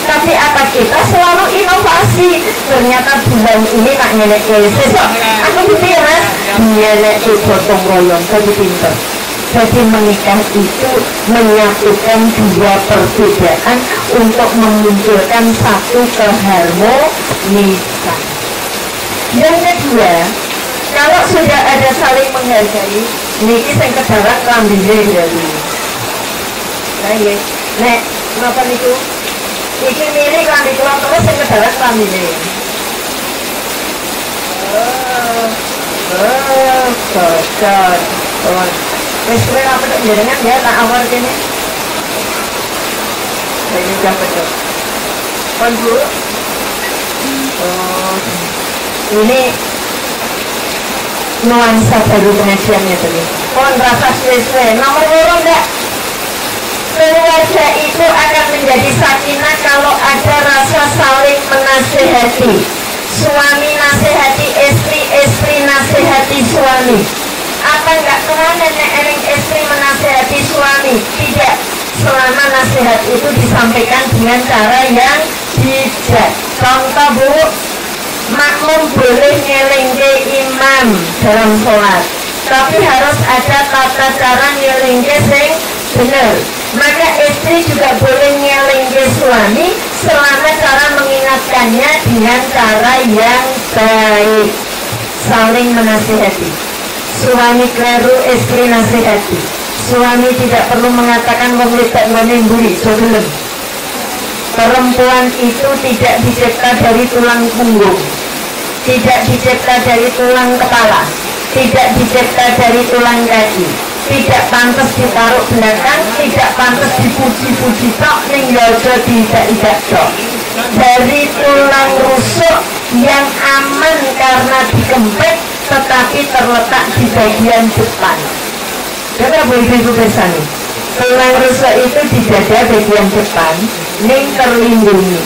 Tapi apa kita selalu inovasi. Ternyata bulan ini tak ngelek besok aku pikir mas ngelek gotong royong. Jadi pintar. Jadi menikah itu menyatukan 2 perbedaan untuk memunculkan satu keharmonisan. Yang kedua, kalau sudah ada saling menghargai, Niki sing kedarat klambine jadi. Lah nggih. Nek napa niku? Iki mirip klambi kula terus sing kedarat klambine. Bocor. Wis kowe apa nek jenengan ya tak awal kene. Ini siapa tuh? Kon Bu. Ini nuansa baru pengajiannya tadi. Kon rasa sesuai. Nomor urut enggak? Keluarga itu akan menjadi sakinah kalau ada rasa saling menasehati. Suami nasihati istri, istri nasihati suami. Apa enggak kemana nenek istri menasihati suami? Tidak. Selama nasihat itu disampaikan dengan cara yang bijak. Contoh Bu, makmum boleh ngelingke imam dalam sholat, tapi harus ada tata cara ngelingke sing benar. Maka istri juga boleh ngelingke suami selama cara mengingatkannya dengan cara yang baik. Saling menasihati. Suami keliru, istri nasihati. Suami tidak perlu mengatakan wong wedok ngene mburi, sebelum. Perempuan itu tidak dicipta dari tulang punggung, tidak dicipta dari tulang kepala, tidak dicipta dari tulang kaki, tidak pantas ditaruh belakang, tidak pantas dipuji-puji tok ning yojo tidak tok. Dari tulang rusuk yang aman karena dikempit tetapi terletak di bagian depan. Berapa ibu bersani? Tulang rusuk itu di dada bagian depan, ning terlindungi.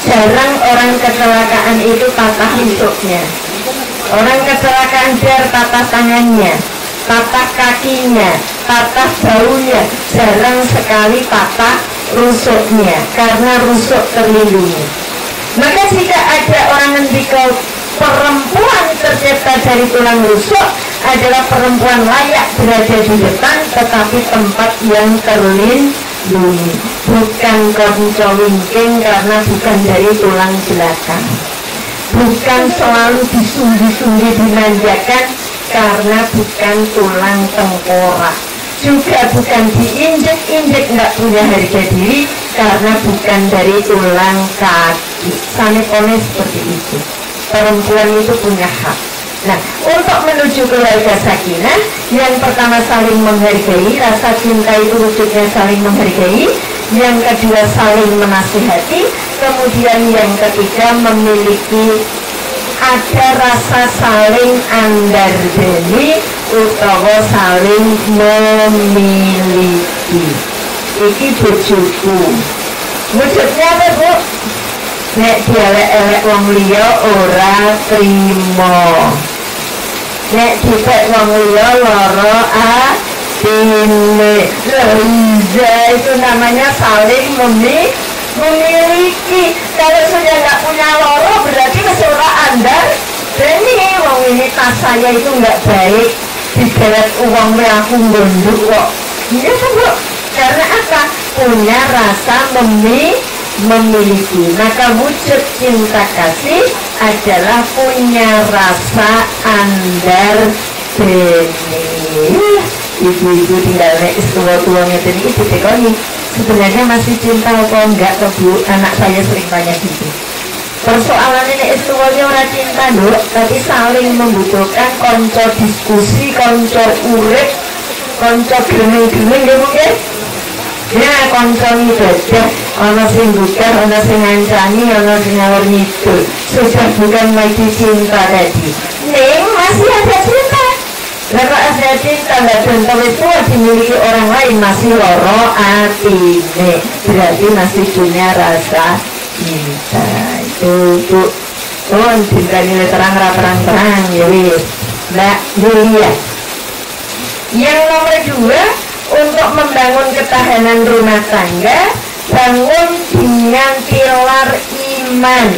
Jarang orang kecelakaan itu patah rusuknya. Orang kecelakaan biar patah tangannya, patah kakinya, patah baunya. Jarang sekali patah rusuknya karena rusuk terlindungi. Maka jika ada orang ngendika perempuan tercipta dari tulang rusuk adalah perempuan layak berada di depan tetapi tempat yang terlindungi, bukan konco wingking karena bukan dari tulang belakang, bukan selalu disunggi-sunggi dimanjakan karena bukan tulang tengkorak, juga bukan diinjek-injek nggak punya harga diri karena bukan dari tulang kaki. Sanepone seperti itu. Perempuan itu punya hak. Nah, untuk menuju keluarga sakinah, yang pertama saling menghargai, rasa cinta itu wujudnya saling menghargai. Yang kedua saling menasihati. Kemudian yang ketiga memiliki ada rasa saling andardeni utawa saling memiliki. Iki bojoku. Wujudnya apa Bu? Nek dielek-elek wong liya ora trimo. Nek dipek wong liya lara atine. Iya, itu namanya saling memiliki. Kalau sudah nggak punya loro berarti kesuruh andar. Dan ini wong ini tas saya itu nggak baik. Diberet uang aku gondok kok. Iya kan Bu? Karena apa? Punya rasa memiliki. Maka wujud cinta kasih adalah punya rasa andar beni. Ibu-ibu tinggal nek tua-tuanya tadi ibu tekoni sebenarnya masih cinta atau enggak ke Bu? Anak saya sering tanya gitu. Persoalannya nek tuanya orang cinta loh, tapi saling membutuhkan konco diskusi, konco urip, konco gemeng-gemeng ya mungkin. Ya konco ibadah, ono sing bukan, ono sing ngancani, ono sing ngawur ngidul. Sudah bukan lagi cinta tadi. Ning masih ada cinta. Kalau ada cinta nggak contoh itu dimiliki orang lain masih loro atine, berarti masih punya rasa cinta. Itu Bu, cinta nilai terang ya wis. Mbak Julia. Yang nomor 2. Untuk membangun ketahanan rumah tangga, bangun dengan pilar iman.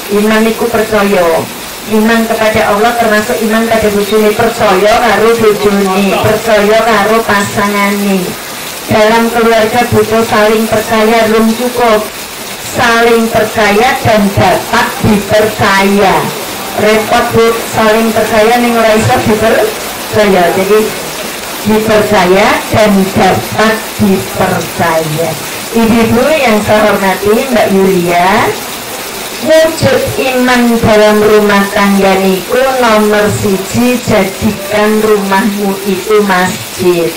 Iman itu percaya, iman kepada Allah termasuk iman pada bojone, percaya karo bojone, percaya karo pasangane. Dalam keluarga butuh saling percaya, belum cukup saling percaya dan dapat dipercaya. Repot Bu, saling percaya ning ora iso saya. Jadi dipercaya dan dapat dipercaya. Ibu-ibu yang saya hormati, Mbak Yulia, wujud iman dalam rumah tangga niku nomor 1, jadikan rumahmu itu masjid.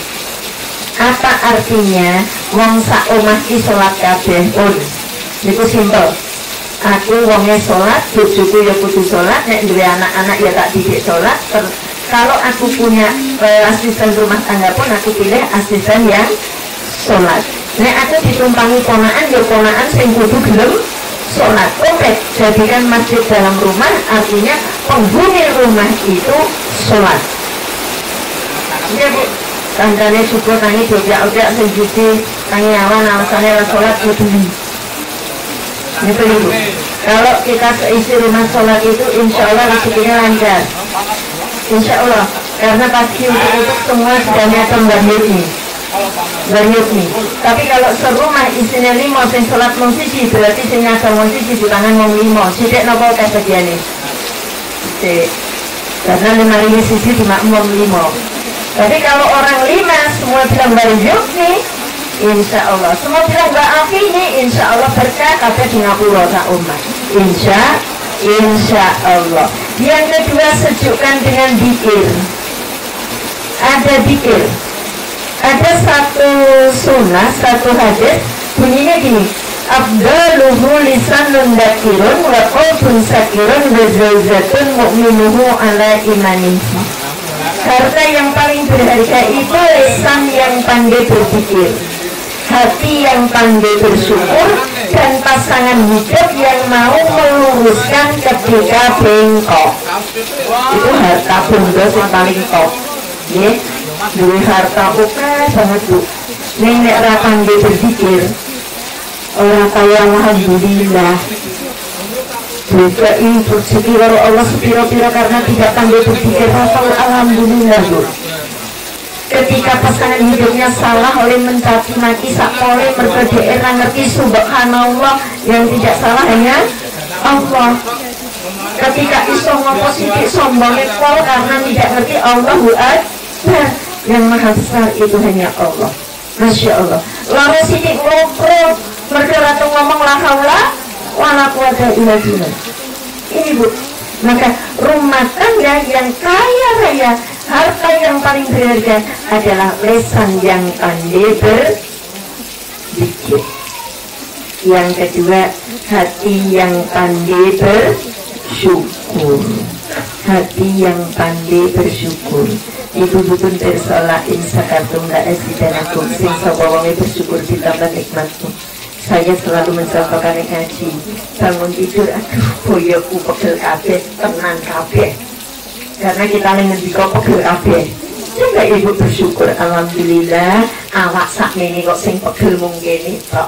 Apa artinya? Wong sak omah ki salat kabeh pun. Niku simpel. Aku wongnya sholat, bojoku ya kudu sholat, nek duwe anak-anak ya tak didik sholat. Kalau aku punya asisten rumah tangga pun aku pilih asisten yang sholat. Nek aku ditumpangi ponaan, ya ponaan sing kudu gelem sholat. Oke, jadikan masjid dalam rumah artinya penghuni rumah itu sholat. Iya Bu, tandanya syukur tangi jogja-jogja sing judi tangi awan alasannya sholat ya beli. Itu Ibu. Kalau kita seisi rumah sholat itu insya Allah rezekinya lancar. Insya Allah. Karena pasti untuk semua sudah nyata banyak nih. Tapi kalau serumah isinya 5 sing sholat mung siji, berarti sing nyata mung siji di tangan mung 5. Sidik nopo kesediaannya. Sidik. Karena 5 siji dimakmum 5. Tapi kalau orang 5 semua bilang banyak nih, insya Allah semua bilang Mbak Afi ini insya Allah berkah kabeh di ngapura sak umat. Insya Allah. Yang kedua, sejukkan dengan dzikir. Ada dzikir. Ada satu sunnah, satu hadis bunyinya gini, afdaluhu lisanun dzakirun wa qalbun sakirun wa zawjatun mu'minuhu ala imanihi. Harta yang paling berharga itu lisan yang pandai berzikir, hati yang pandai bersyukur, dan pasangan hidup yang mau meluruskan ketika bengkok. Itu harta bondo yang paling top. Ya, duwe harta oke banget Bu. Nek ra pandai berzikir, orang kaya alhamdulillah. Juga ini rezeki karo Allah sepiro-piro karena tidak pandai berzikir, alhamdulillah Bu. Ketika pasangan hidupnya salah oleh mencaci maki sakpole mergo dhewe ra ngerti subhanallah, yang tidak salah hanya Allah. Ketika iso ngopo sithik sombonge pol karena tidak ngerti Allahu Akbar, yang maha besar itu hanya Allah. Masya Allah. Lalu sithik ngobrol mergo ratu ngomong la haula wala quwata illa billah. Ini Bu, maka rumah tangga yang kaya raya, harta yang paling berharga adalah lisan yang pandai berzikir. Yang kedua, hati yang pandai bersyukur. Hati yang pandai bersyukur. Ibu pun bersolain sakartum la asidanakum, sing sapa wonge bersyukur ditambah nikmatku. Saya selalu mencontohkan ngaji, bangun tidur, aduh boyoku pegel kabeh, tenan kabeh. Karena kita ngendika pegel kabeh. Coba Ibu bersyukur, alhamdulillah awak sakmene kok sing pegel mung kene tok.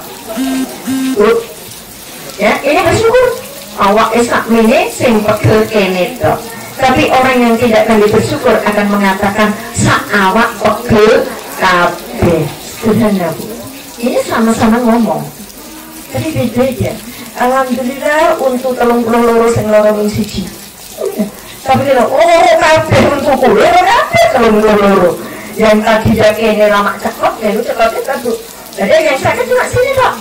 Ya, ini bersyukur. Awak sakmene sing pegel kene tok. Tapi orang yang tidak pandai bersyukur akan mengatakan sak awak pegel kabeh. Sederhana Bu. Ini sama-sama ngomong, tapi beda-beda. Alhamdulillah untuk 32 sing lara ning siji. Tapi kalau kabeh untuk kulo kabeh 32. Yang tadi kene lama cekot, ya lu cekotnya kabeh. Jadi yang sakit cuma sini Pak.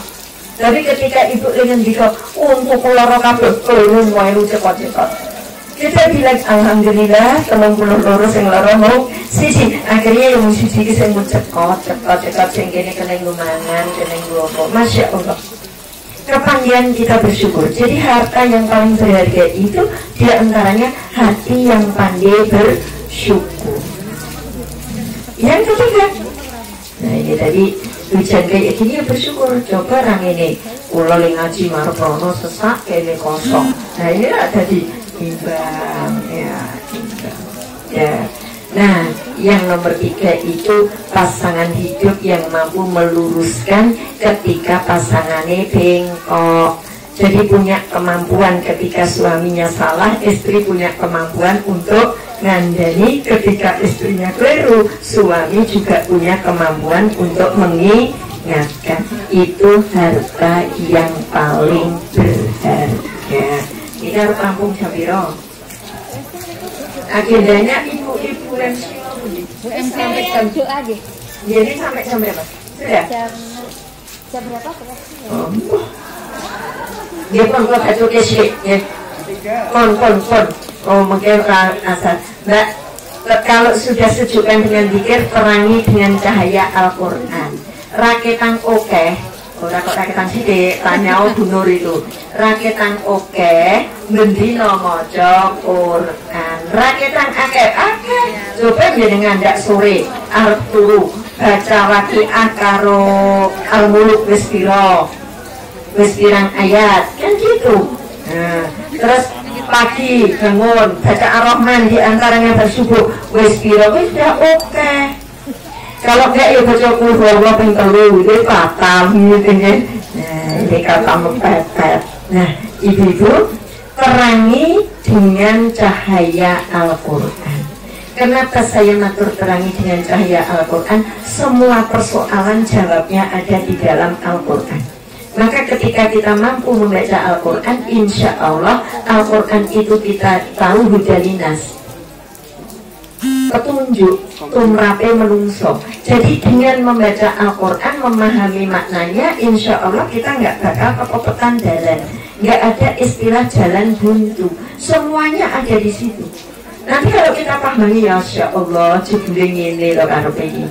Tapi ketika Ibu ingin dikau untuk kulo kabeh, kulo mau lu cekot-cekot. Kita bilang alhamdulillah 32 sing lara mau siji. Akhirnya yang siji ki sing cekot sing kene kena lumangan, kena ngopo. Masya Allah. Kepanjangan kita bersyukur. Jadi harta yang paling berharga itu diantaranya hati yang pandai bersyukur. Yang ketiga, nah ini tadi hujan kayak gini ya bersyukur. Coba orang ini kula ngaji marpono sesak kene kosong. Nah ini ada di timbang ya, timbang ya. Nah, yang nomor 3 itu pasangan hidup yang mampu meluruskan ketika pasangannya bengkok. Jadi punya kemampuan ketika suaminya salah, istri punya kemampuan untuk ngandani. Ketika istrinya keliru, suami juga punya kemampuan untuk mengingatkan. Itu harta yang paling berharga. Kita harus rampung Sabiro. Agendanya ibu-ibu yang Sampai jam aja. Jadi sampai jam berapa? Sudah? Jam berapa? Dia pun kalau kacau kesik, ya. Pon. Oh mungkin asal. Mbak, kalau sudah sejukkan dengan zikir, perangi dengan cahaya Al-Quran. Raketan oke. Ora kok raketan sithik, tanya Bu Nur itu. Raketan oke, bendino maca Quran. Raketan akeh. Coba jenengan ndak sore arep turu baca waqiah karo Al-Muluk wis pira? Wis pirang ayat, kan gitu. Nah, terus pagi bangun baca Ar-Rahman di antaranya bersubuh wis pira? Wis sudah oke. Kalau enggak ya baca qul huwallahu ping 3 itu fatal gitu ya. Nah, ini kata mepet. Nah, ibu-ibu terangi dengan cahaya Al-Quran. Kenapa saya matur terangi dengan cahaya Al-Quran? Semua persoalan jawabnya ada di dalam Al-Quran. Maka ketika kita mampu membaca Al-Quran, insya Allah Al-Quran itu kita tahu hudalinas, petunjuk tumrape menungso. Jadi dengan membaca Al-Quran, memahami maknanya, insya Allah kita nggak bakal kekopetan jalan. Nggak ada istilah jalan buntu. Semuanya ada di situ. Nanti kalau kita pahami, ya Insya Allah, judulnya ini loh karepe ini.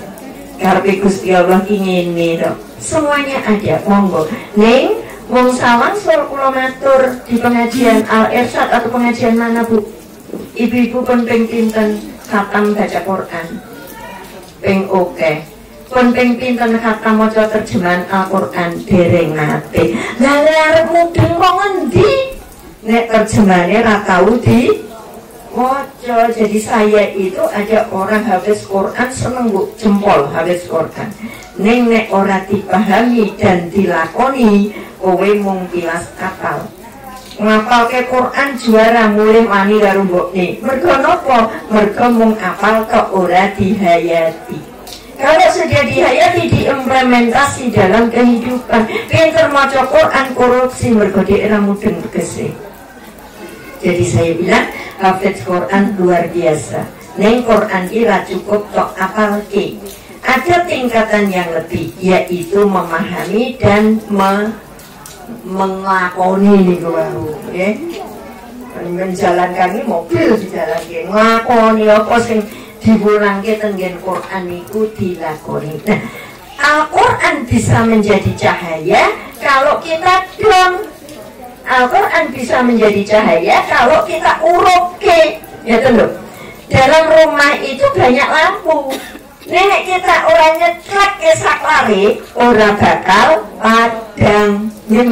Karepe Gusti Allah ini loh. Semuanya ada, monggo. Neng, wong Sawang suruh kula matur di pengajian Al-Irsyad atau pengajian mana Bu? Ibu-ibu pun pinten khatam baca Quran. Ping oke. Pun pinten khatam maca terjemahan Al-Quran dereng nate. Lah arep mudeng kok ngendi? Nek terjemahane ra tau di maca. Jadi saya itu ada orang hafiz Quran seneng Bu, jempol hafiz Quran. Nek ora dipahami dan dilakoni, kowe mung pilas kapal. Ngapal ke Quran juara mulai wani karo mbokne. Mergo napa? Mergo mung apal kok ora dihayati. Kalau sudah dihayati, diimplementasi dalam kehidupan. Pinter maca Quran korupsi mergo ora mudeng tegese. Jadi saya bilang hafiz Quran luar biasa. Neng Quran ira cukup tok apal ke. Ada tingkatan yang lebih, yaitu memahami dan menglakoni nih baru, ya. Menjalankan ini mobil dijalankan, nglakoni apa sing diwulangke tenggen Quran itu dilakoni. Nah, Al-Quran bisa menjadi cahaya kalau kita dong. Al-Quran bisa menjadi cahaya kalau kita uruke, ya tentu. Dalam rumah itu banyak lampu. Nek kita orang nyetlek ke saklare, ora bakal padang. Nggih.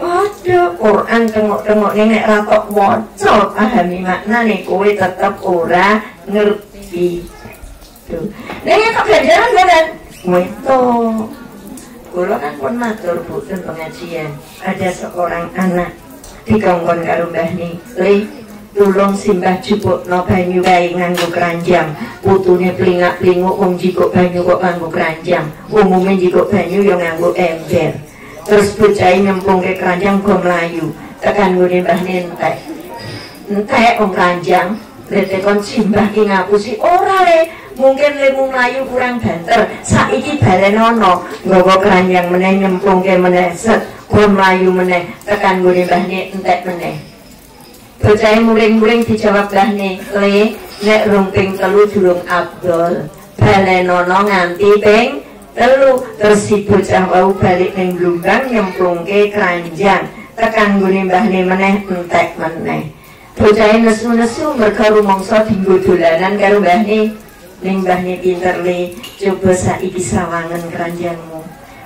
Waduh, Quran tengok-tengok nek ra tok waca pahami maknane kowe tetep ora ngerti. Tuh. Nek kebenaran bener. Weto. Kula kan pun matur Bu ten pengajian. Ada seorang anak dikongkon karo Mbah ni, "Le, tulung simbah jupukno banyu wae nganggo keranjang." Putune plingak-plinguk wong jikuk banyu kok nganggo keranjang. Umume jikuk banyu ya nganggo ember. Terus bocah nyemplungke keranjang go mlayu. Tekan nggone mbahne entek. Entek wong keranjang, letekon simbah ki ngapusi ora le. Mungkin lemu mlayu kurang banter. Saiki balenono nggawa keranjang meneh nyemplungke meneh set go mlayu meneh. Tekan nggone mbahne entek meneh. Bocah muring-muring dijawab mbahne, "Le, nek rung ping 3 durung abdol. Balenono nganti ping 3." Terus si bocah wau balik ning blumbang nyemplungke keranjang. Tekan nggone mbahne meneh entek meneh. Bocah nesu-nesu mergo rumangsa dienggo dolanan karo mbahne. Ning mbahne pinter Le, coba saiki sawangen keranjangmu.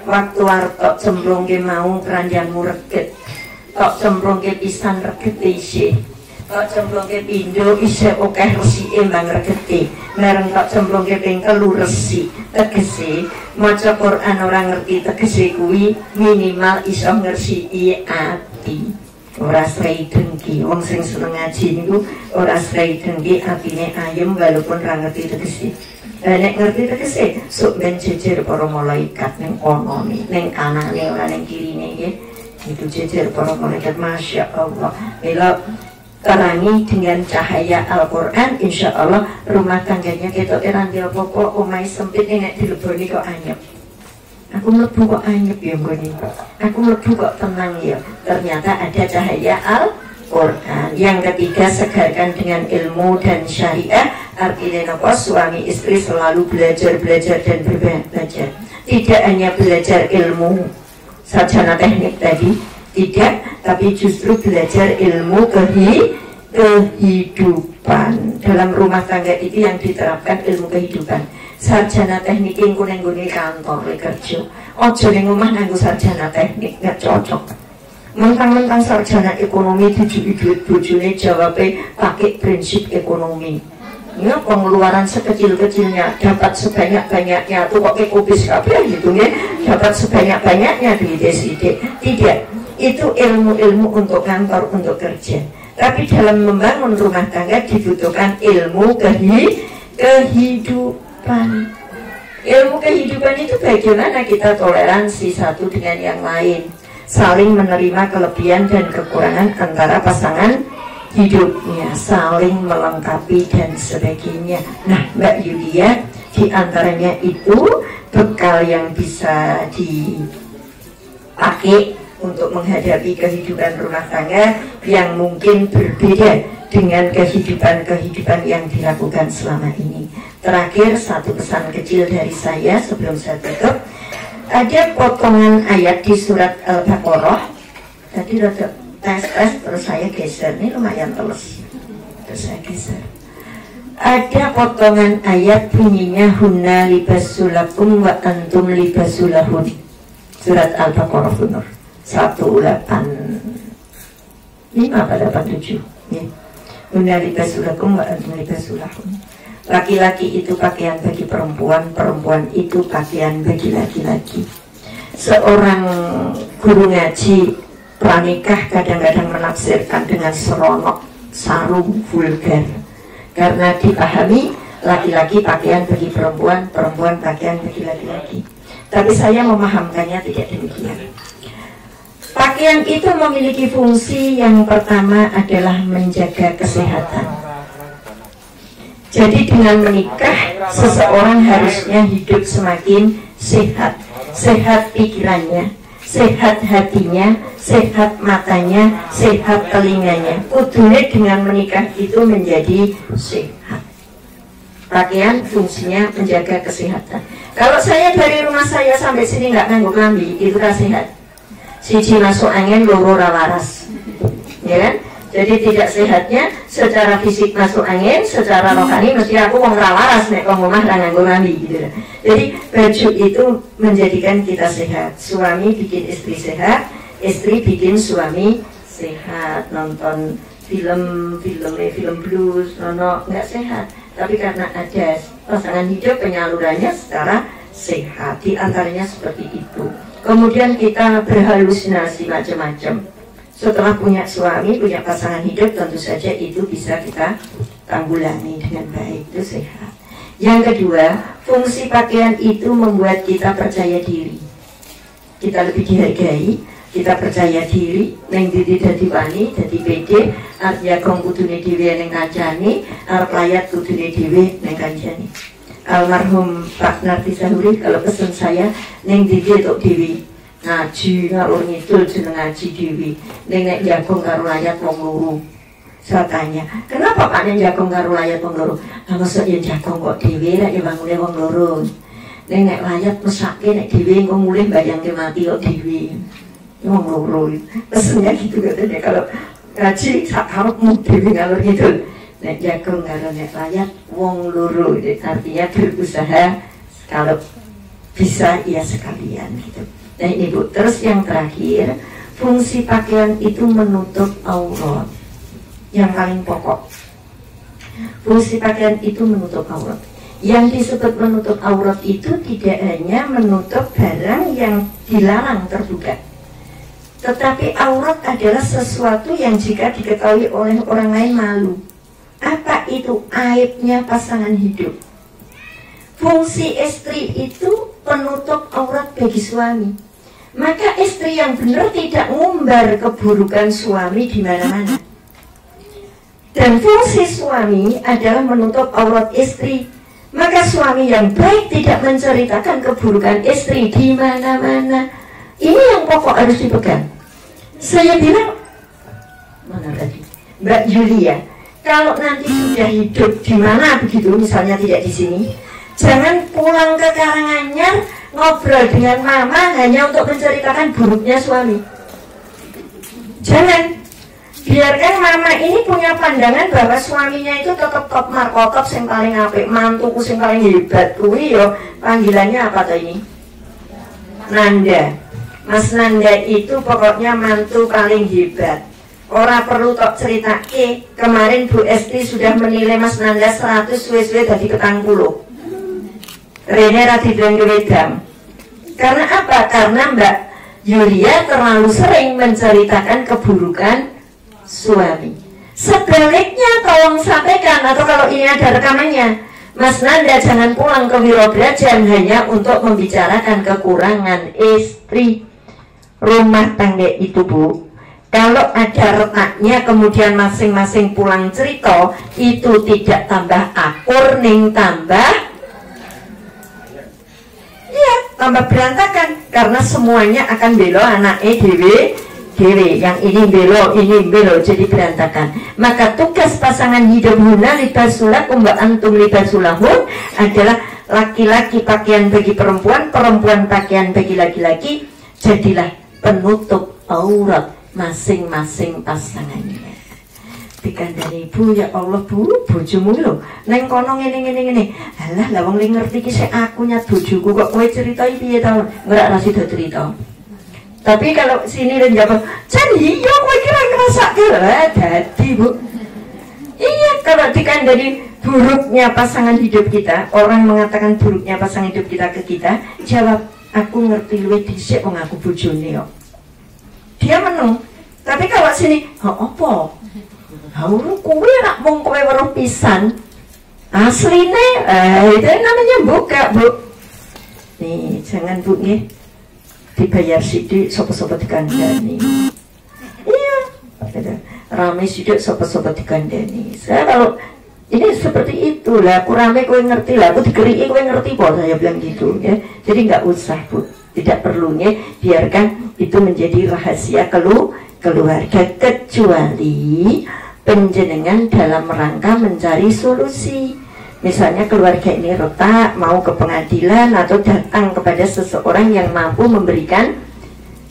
Waktu arep tok cemplungke mau keranjangmu reget. Tok cemplungke pisan reget isih. Tok cemplungke pindho isih akeh resike mbang regete. Mereng tok cemplungke ping 3 resik. Tegese maca Quran ora ngerti tegese kuwi minimal iso ngresiki ati. Ora srei dengki. Wong sing seneng ngaji niku ora srei dengki, atine ayem walaupun ora ngerti tegese. Nek ngerti tegese sok ben jejer para malaikat ning konone, ning kanane ora ning kirine nggih. Itu jejer para malaikat, Masya Allah. Mila terangi dengan cahaya Al-Quran, insya Allah rumah tangganya kita ranti apa-apa, omai sempit nek dileboni kok anyep. Aku mlebu kok anyep ya nggone. Aku mlebu kok tenang ya. Ternyata ada cahaya Al-Quran. Yang ketiga, segarkan dengan ilmu dan syariah. Artinya nopo, suami istri selalu belajar dan belajar. Tidak hanya belajar ilmu sarjana teknik tadi, tidak, tapi justru belajar ilmu kehidupan. Dalam rumah tangga itu yang diterapkan ilmu kehidupan. Sarjana teknik yang kuning-kuning kantor kerja, ojo ning omah nganggo sarjana teknik, nggak cocok. Mentang-mentang sarjana ekonomi tujuh duit bojone jawabnya pakai prinsip ekonomi. Ya, pengeluaran sekecil-kecilnya dapat sebanyak-banyaknya tuh kok ekobis kabeh gitu ya, dapat sebanyak-banyaknya duit sidik. Tidak, itu ilmu-ilmu untuk kantor, untuk kerja. Tapi dalam membangun rumah tangga dibutuhkan ilmu kehidupan. Ilmu kehidupan itu bagaimana kita toleransi satu dengan yang lain, saling menerima kelebihan dan kekurangan antara pasangan hidupnya, saling melengkapi dan sebagainya. Nah, Mbak Yulia, di antaranya itu bekal yang bisa dipakai untuk menghadapi kehidupan rumah tangga yang mungkin berbeda dengan kehidupan yang dilakukan selama ini. Terakhir, satu pesan kecil dari saya sebelum saya tutup. Ada potongan ayat di surat Al-Baqarah. Tadi rada tes terus saya geser, ini lumayan teles, terus saya geser. Ada potongan ayat bunyinya hunna libasulakum wa antum libasulahun. Surat Al-Baqarah Nur 185 pada 87. Hunna libasulakum wa antum libasulahun. Laki-laki itu pakaian bagi perempuan, perempuan itu pakaian bagi laki-laki. Seorang guru ngaji pranikah kadang-kadang menafsirkan dengan seronok, sarung, vulgar, karena dipahami laki-laki pakaian bagi perempuan, perempuan pakaian bagi laki-laki. Tapi saya memahamkannya tidak demikian. Pakaian itu memiliki fungsi yang pertama adalah menjaga kesehatan. Jadi dengan menikah, seseorang harusnya hidup semakin sehat, sehat pikirannya, sehat hatinya, sehat matanya, sehat telinganya. Kudune dengan menikah itu menjadi sehat. Pakaian fungsinya menjaga kesehatan. Kalau saya dari rumah saya sampai sini nggak nganggo klambi, itu kan sehat. Siji masuk angin, loro ra waras, ya kan? Jadi tidak sehatnya secara fisik masuk angin, secara rohani mesti aku wong ra waras nek wong omah ra nganggo klambi gitu. Jadi baju itu menjadikan kita sehat. Suami bikin istri sehat, istri bikin suami sehat. Nonton film blues, nggak sehat. Tapi karena ada pasangan hidup, penyalurannya secara sehat. Di antaranya seperti itu. Kemudian kita berhalusinasi macam-macam. Setelah punya suami, punya pasangan hidup, tentu saja itu bisa kita tanggulangi dengan baik, itu sehat. Yang kedua, fungsi pakaian itu membuat kita percaya diri. Kita lebih dihargai, kita percaya diri, neng diri dadi wani, dadi pede, artinya kong kudune dhewe neng kancane, arep layat kudune dhewe neng kancane. Almarhum Pak Narti Sahuri kalau pesen saya, neng diri tok dhewe ngaji, ngalur ngidul jeneng ngaji dhewe, neng nek jagong karo layat wong loro. Saya tanya, kenapa Pak nek jagong karo layat wong loro? Maksud ya jagong kok dhewe rek ya bangune wong loro. Neng nek layat mesake nek dhewe engko mulih bayangke mati kok dhewe. Wong loro. Pesennya gitu katanya, kalau ngaji sak karepmu dhewe ngalur ngidul. Nek jagong karo nek layat wong loro, artinya berusaha kalau bisa ya sekalian gitu. Nah ini Bu, terus yang terakhir, fungsi pakaian itu menutup aurat. Yang paling pokok, fungsi pakaian itu menutup aurat. Yang disebut menutup aurat itu tidak hanya menutup barang yang dilarang terbuka, tetapi aurat adalah sesuatu yang jika diketahui oleh orang lain malu. Apa itu aibnya pasangan hidup? Fungsi istri itu penutup aurat bagi suami. Maka istri yang benar tidak ngumbar keburukan suami di mana-mana. Dan fungsi suami adalah menutup aurat istri. Maka suami yang baik tidak menceritakan keburukan istri di mana-mana. Ini yang pokok harus dipegang. Saya bilang, mana tadi? Mbak Yulia, kalau nanti sudah hidup di mana begitu, misalnya tidak di sini, jangan pulang ke Karanganyar ngobrol dengan mama hanya untuk menceritakan buruknya suami. Jangan. Biarkan mama ini punya pandangan bahwa suaminya itu tetap top markotop yang paling apik, mantuku yang paling hebat. Kuwi yo panggilannya apa tuh ini? Nanda. Mas Nanda itu pokoknya mantu paling hebat. Ora perlu tok cerita kemarin Bu Esti sudah menilai Mas Nanda 100 suwe-suwe dadi 40. Rene radi wedam. Karena apa? Karena Mbak Yulia terlalu sering menceritakan keburukan suami. Sebaliknya tolong sampaikan, atau kalau ini ada rekamannya, Mas Nanda jangan pulang ke Wirobrajan hanya untuk membicarakan kekurangan istri. Rumah tangga itu Bu, kalau ada retaknya kemudian masing-masing pulang cerita, itu tidak tambah akur, ning tambah tambah berantakan, karena semuanya akan belo anaknya dewe, yang ini belo, jadi berantakan. Maka tugas pasangan hidup huna libasulakum wa antum libasulahun adalah laki-laki pakaian bagi perempuan, perempuan pakaian bagi laki-laki. Jadilah penutup aurat masing-masing pasangannya. Dikandani Bu, ya Allah Bu, bojomu lho neng kono ngene. Alah lah wong ngerti ki sik aku nyat bojoku kok kowe ceritai piye ta? Ora rasido cerita. Tapi kalau sini dan jawab, Jan iya kowe kira ngrasake dadi Bu. Iya, kalau dikandani buruknya pasangan hidup kita, orang mengatakan buruknya pasangan hidup kita ke kita, jawab, aku ngerti luwih dhisik wong aku bojone kok. Dia menung. Tapi kalau sini, apa? Kowe rak mung kowe weruh pisan. Asline itu namanya buka, Bu. Nih, jangan Bu nggih. Dibayar sidik sopo-sopo dikandani. Iya, rame sidik sopo-sopo dikandani. Saya kalau ini seperti itulah, aku rame kowe ngerti lah, aku dikeriki kowe ngerti po, saya bilang gitu ya. Jadi nggak usah Bu, tidak perlunya biarkan itu menjadi rahasia keluarga, kecuali penjenengan dalam rangka mencari solusi. Misalnya keluarga ini retak, mau ke pengadilan atau datang kepada seseorang yang mampu memberikan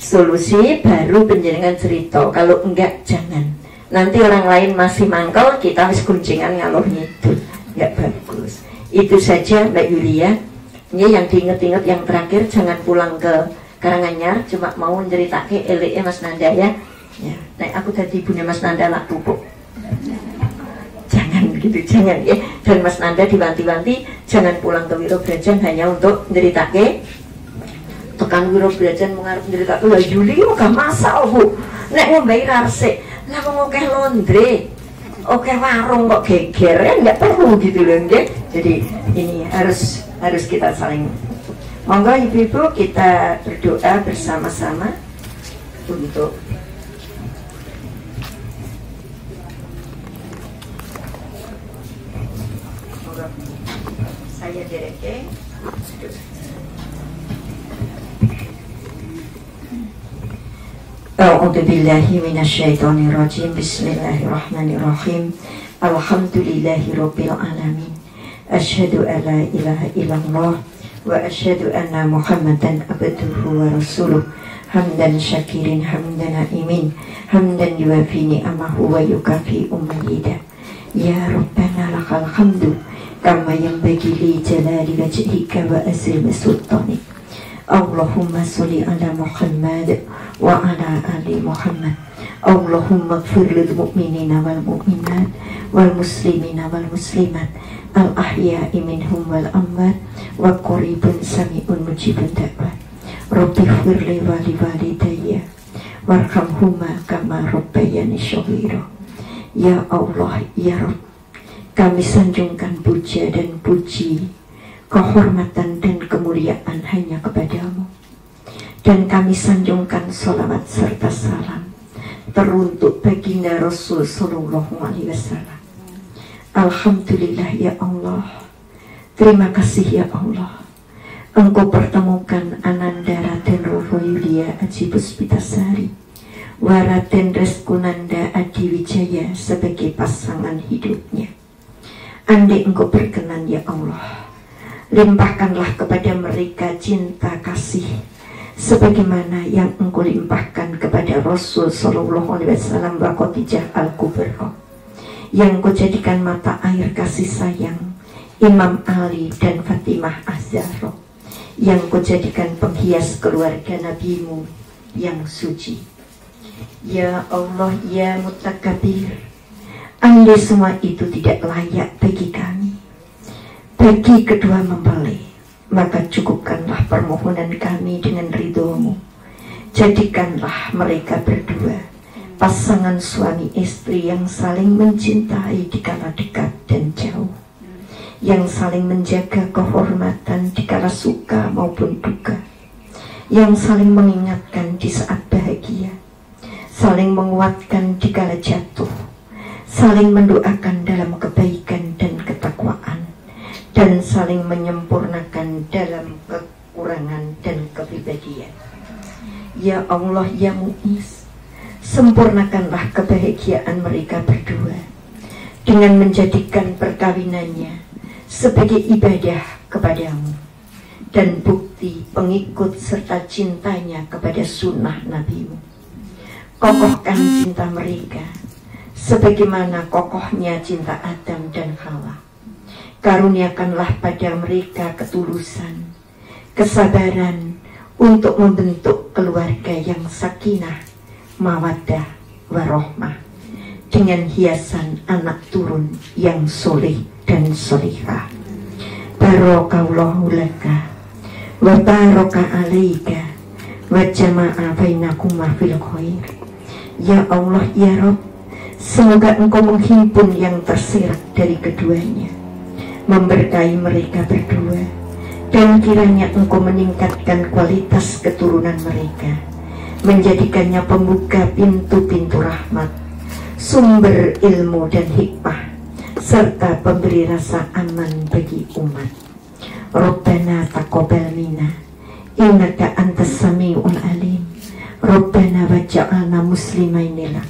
solusi, baru penjenengan cerita. Kalau enggak, jangan. Nanti orang lain masih mangkel, kita harus kuncingan ngalor ngidul. Enggak bagus. Itu saja Mbak Yulia. Ini yang diinget-inget yang terakhir, jangan pulang ke Karanganyar, cuma mau menceritake eleke Mas Nanda ya. Nah, aku tadi punya Mas Nanda lah pupuk. Jangan begitu, jangan ya. Dan Mas Nanda diwanti-wanti jangan pulang ke Wirobrajan hanya untuk nyeritake. Tekan Wirobrajan mengarep nyeritake lah Yuli gak masak Bu. Nek ngombe rarsik, lah wong akeh londre. Oke warung kok geger ya, nggak perlu gitu loh nggih. Jadi ini harus kita saling. Monggo ibu-ibu kita berdoa bersama-sama untuk saya dereke. A'udzu billahi minasyaitonir rajim. Bismillahirrahmanirrahim. Alhamdulillahirabbil alamin. Asyhadu an la ilaha illallah wa asyhadu anna Muhammadan abduhu wa rasuluh. Hamdan syakirin hamdan naimin, hamdan yuwafi ni'amahu wa yukafi umayyidah. Ya Rabbana lakal hamdu kama yanbaghi li jalali wajhika wa azimi sultanik. Allahumma sholli ala Muhammad wa ala ali Muhammad. Allahumma ighfir lil mu'minina wal mu'minat wal muslimina wal muslimat al ahya'i minhum wal amwat wa qaribun sami'un mujibun da'wat. Rabbi ighfir li wa li walidayya warhamhuma kama rabbayani shaghira. Ya Allah, ya Rabb, kami sanjungkan puja dan puji, kehormatan dan kemuliaan hanya kepadamu, dan kami sanjungkan salawat serta salam teruntuk baginda Rasul Sallallahu Alaihi Wasallam. Alhamdulillah ya Allah, terima kasih ya Allah, Engkau pertemukan Ananda Raden Roro Yulia Aji Puspitasari wa Raden Reskunanda Adi Wijaya sebagai pasangan hidupnya. Andai Engkau berkenan ya Allah, limpahkanlah kepada mereka cinta kasih sebagaimana yang Engkau limpahkan kepada Rasul Sallallahu Alaihi Wasallam wa Khadijah Al-Kubra, yang Engkau jadikan mata air kasih sayang Imam Ali dan Fatimah Az-Zahra, yang Engkau jadikan penghias keluarga Nabimu yang suci. Ya Allah ya Mutakabir, andai semua itu tidak layak bagi kami, bagi kedua mempelai, maka cukupkanlah permohonan kami dengan ridho-Mu. Jadikanlah mereka berdua pasangan suami istri yang saling mencintai di kala dekat dan jauh, yang saling menjaga kehormatan di kala suka maupun duka, yang saling mengingatkan di saat bahagia, saling menguatkan di kala jatuh, saling mendoakan dalam kebaikan dan ketakwaan, dan saling menyempurnakan dalam kekurangan dan kepribadian. Ya Allah ya Mu'is, sempurnakanlah kebahagiaan mereka berdua dengan menjadikan perkawinannya sebagai ibadah kepadamu dan bukti pengikut serta cintanya kepada sunnah Nabimu. Kokohkan cinta mereka sebagaimana kokohnya cinta Adam dan Hawa. Karuniakanlah pada mereka ketulusan, kesabaran untuk membentuk keluarga yang sakinah, mawaddah, warohmah, dengan hiasan anak turun yang soleh dan solihah. Barokallahu laka wa baraka alaika wa jama'a bainakuma fil khair. Ya Allah ya Rabb, semoga Engkau menghimpun yang tersirat dari keduanya, memberkahi mereka berdua, dan kiranya Engkau meningkatkan kualitas keturunan mereka, menjadikannya pembuka pintu-pintu rahmat, sumber ilmu dan hikmah, serta pemberi rasa aman bagi umat. Rabbana taqabbal minna innaka antas samiul alim. Rabbana waj'alna muslimaini lak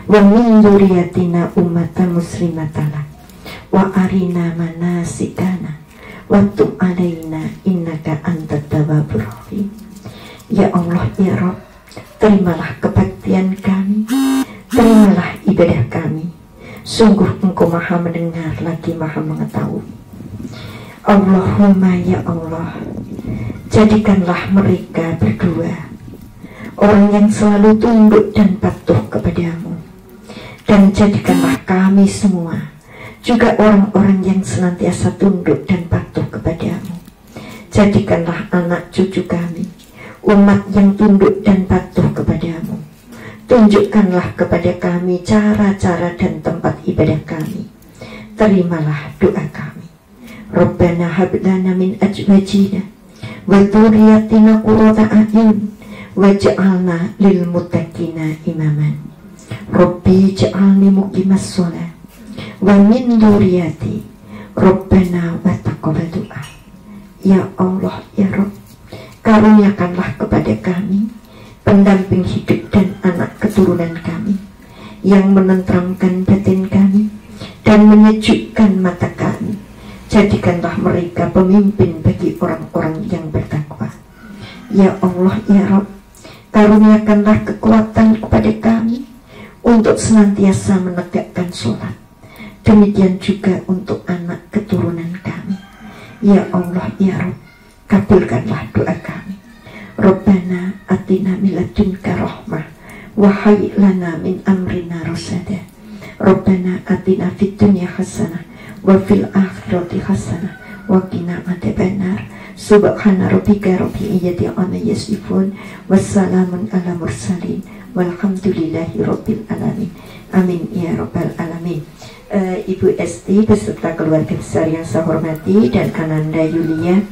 wa min dzurriyyatina ummatan muslimatan lak wa arina manasikana wa tub alaina innaka antat tawwabur rahim. Ya Allah ya Rabb, terimalah kebaktian kami, terimalah ibadah kami. Sungguh Engkau maha mendengar lagi maha mengetahui. Allahumma ya Allah, jadikanlah mereka berdua orang yang selalu tunduk dan patuh kepadamu, dan jadikanlah kami semua juga orang-orang yang senantiasa tunduk dan patuh kepadamu. Jadikanlah anak cucu kami umat yang tunduk dan patuh kepadamu. Tunjukkanlah kepada kami cara-cara dan tempat ibadah kami. Terimalah doa kami. Rabbana hab lana min azwajina wa dzurriyyatina qurrata a'yun waj'alna lil muttaqina imaman. Rabbi ij'alni muqimas shalah wa min dzurriyyati Rabbana wa taqabbal du'a. Ya Allah ya Rabb, karuniakanlah kepada kami pendamping hidup dan anak keturunan kami yang menenteramkan batin kami dan menyejukkan mata kami. Jadikanlah mereka pemimpin bagi orang-orang yang bertakwa. Ya Allah ya Rabb, karuniakanlah kekuatan kepada kami untuk senantiasa menegakkan sholat. Demikian juga untuk anak keturunan kami. Ya Allah ya Rabb, kabulkanlah doa kami. Rabbana atina min ladunka rahmah wa hayyi lana min amrina rasada. Rabbana atina fid dunya hasanah wa fil akhirati hasanah wa qina adzabannar. Subhana rabbika rabbil izzati amma yasifun wassalamun ala mursalin walhamdulillahi rabbil alamin. Amin ya rabbal alamin. Ibu Esti beserta keluarga besar yang saya hormati dan Ananda Yulia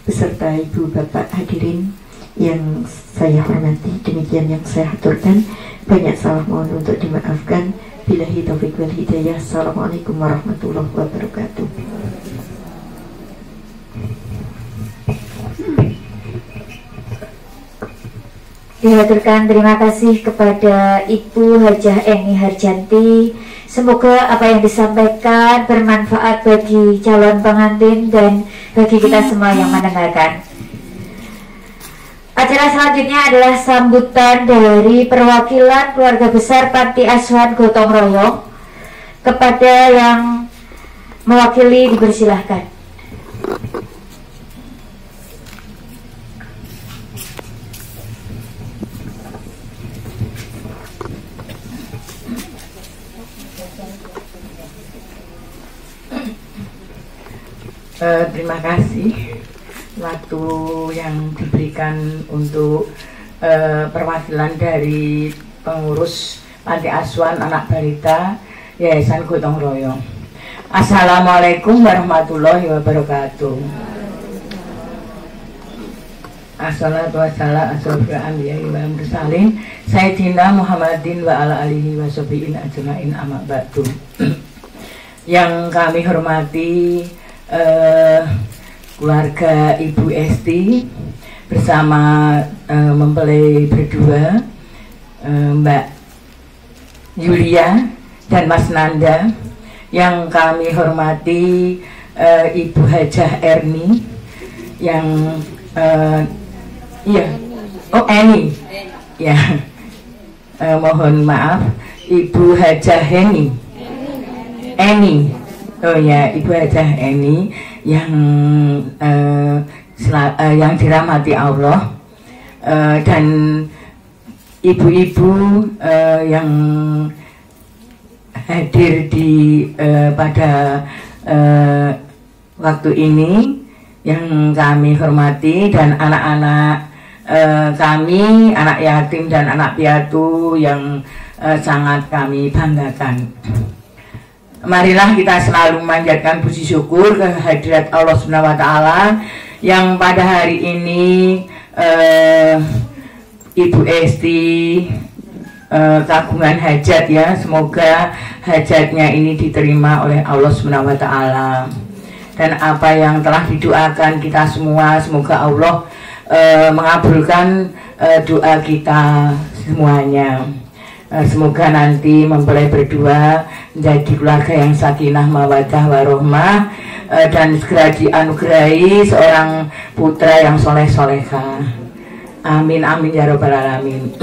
beserta ibu bapak hadirin yang saya hormati, demikian yang saya aturkan. banyak salah mohon untuk dimaafkan. Billahi taufiq wal hidayah. Assalamualaikum warahmatullahi wabarakatuh. Dihaturkan terima kasih kepada Ibu Hajah Eni Harjanti. Semoga apa yang disampaikan bermanfaat bagi calon pengantin dan bagi kita semua yang mendengarkan. Acara selanjutnya adalah sambutan dari perwakilan keluarga besar Panti Asuhan Gotong Royong. Kepada yang mewakili dipersilahkan. Terima kasih waktu yang diberikan untuk perwakilan dari pengurus Panti Asuhan Anak Balita Yayasan Gotong Royong. Assalamualaikum warahmatullahi wabarakatuh. Assalatu wassalamu asyrofil anbiya'i wal mursalin Sayyidina Muhammadin wa ala alihi wa sahbihi ajmain amma ba'du. Yang kami hormati keluarga Ibu Esti bersama mempelai berdua, Mbak Yulia dan Mas Nanda. Yang kami hormati Ibu Hajah Erni, yang Eni ya, mohon maaf, Ibu Hajah Eni, oh ya, Ibu Hajah Eni yang dirahmati Allah, dan ibu-ibu yang hadir di pada waktu ini yang kami hormati, dan anak-anak kami, anak yatim dan anak piatu yang sangat kami banggakan. Marilah kita selalu memanjatkan puji syukur kehadirat Allah Subhanahu wa Ta'ala yang pada hari ini Ibu Esti kagungan hajat ya. Semoga hajatnya ini diterima oleh Allah Subhanahu wa Ta'ala. Dan apa yang telah didoakan kita semua, semoga Allah mengabulkan doa kita semuanya. Semoga nanti mempelai berdua menjadi keluarga yang sakinah mawaddah warohmah, dan segera dianugerahi seorang putra yang soleh-solehah. Amin amin ya robbal alamin.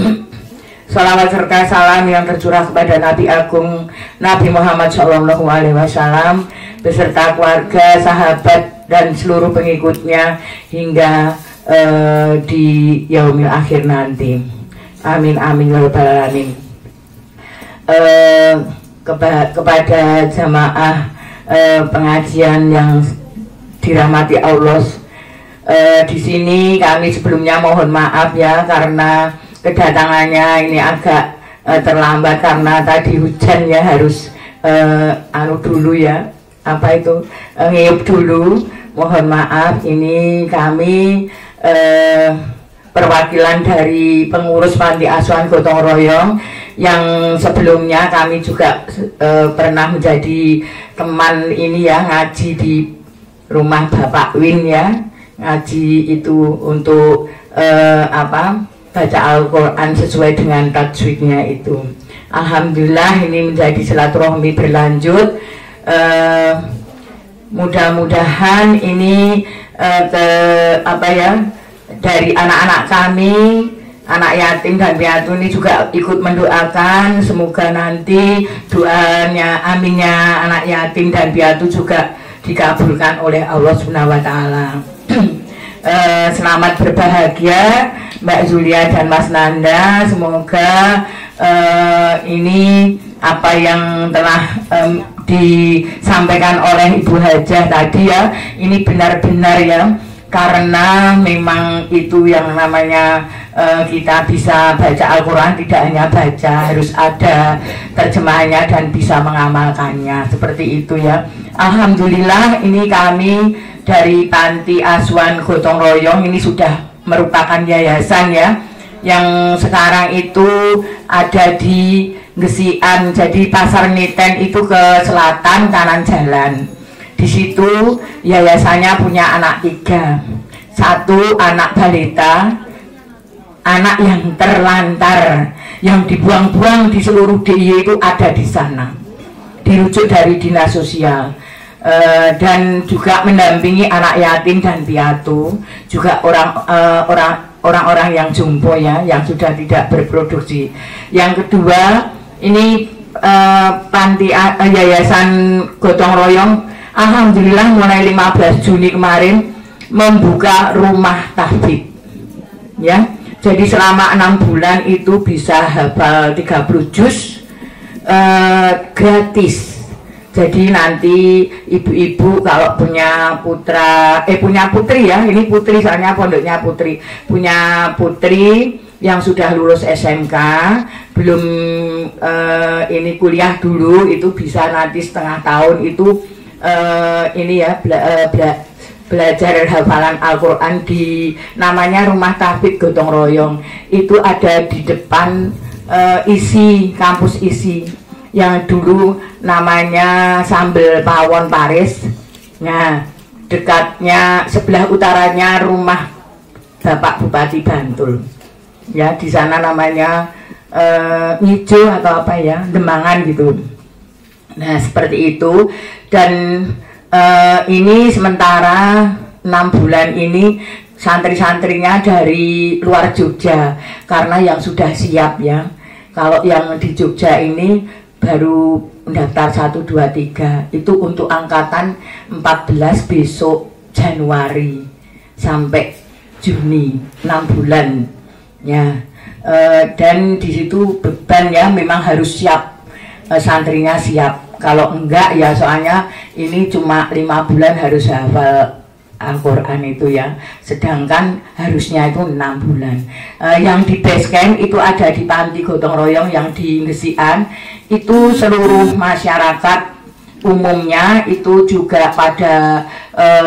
Salawat serta salam yang tercurah kepada Nabi Agung Nabi Muhammad SAW beserta keluarga, sahabat dan seluruh pengikutnya hingga di yaumil akhir nanti. Amin amin ya robbal alamin. Kepada jamaah pengajian yang dirahmati Allah, di sini kami sebelumnya mohon maaf ya karena kedatangannya ini agak terlambat karena tadi hujan ya, harus dulu ya, apa itu, ngiyup dulu. Mohon maaf, ini kami perwakilan dari pengurus Panti Asuhan Gotong Royong yang sebelumnya kami juga pernah menjadi teman ini ya, ngaji di rumah Bapak Win ya, ngaji itu untuk baca Al-Quran sesuai dengan tajwidnya itu. Alhamdulillah ini menjadi silaturahmi berlanjut. Mudah-mudahan ini dari anak-anak kami, anak yatim dan piatu ini juga ikut mendoakan, semoga nanti doanya, aminnya anak yatim dan piatu juga dikabulkan oleh Allah Subhanahu wa Ta'ala. Selamat berbahagia Mbak Zulia dan Mas Nanda. Semoga ini apa yang telah disampaikan oleh Ibu Hajah tadi ya, ini benar-benar ya, karena memang itu yang namanya kita bisa baca Al-Quran tidak hanya baca, harus ada terjemahannya dan bisa mengamalkannya, seperti itu ya. Alhamdulillah ini kami dari Panti Asuhan Gotong Royong ini sudah merupakan yayasan ya, yang sekarang itu ada di Gesian. Jadi Pasar Niten itu ke selatan kanan jalan. Di situ yayasannya punya anak 3. 1 anak balita, anak yang terlantar, yang dibuang-buang di seluruh DIY itu ada di sana, dirujuk dari dinas sosial. Dan juga mendampingi anak yatim dan piatu, juga orang-orang yang jompo ya, yang sudah tidak berproduksi. Yang kedua ini panti yayasan gotong royong, alhamdulillah mulai 15 Juni kemarin membuka rumah tahfidz ya. Jadi selama 6 bulan itu bisa hafal 30 juz gratis. Jadi nanti ibu-ibu kalau punya punya putri ya, ini putri soalnya pondoknya putri, punya putri yang sudah lulus SMK, belum ini kuliah dulu, itu bisa nanti setengah tahun itu ini ya belajar hafalan Al-Quran di namanya Rumah Tahfidz Gotong Royong. Itu ada di depan kampus isi yang dulu namanya Sambel Pawon Paris. Nah, dekatnya sebelah utaranya rumah Bapak Bupati Bantul. Ya, di sana namanya Ngijo atau apa ya, Demangan gitu. Nah, seperti itu. Dan ini sementara 6 bulan ini santri-santrinya dari luar Jogja, karena yang sudah siap ya. Kalau yang di Jogja ini baru mendaftar 1, 2, 3 itu untuk angkatan 14 besok Januari sampai Juni, 6 bulan ya. Dan di situ beban ya, memang harus siap, santrinya siap. Kalau enggak ya, soalnya ini cuma 5 bulan harus hafal Al-Quran itu ya, sedangkan harusnya itu 6 bulan. Yang di base camp itu ada di panti gotong royong yang di Gesian, itu seluruh masyarakat umumnya itu juga pada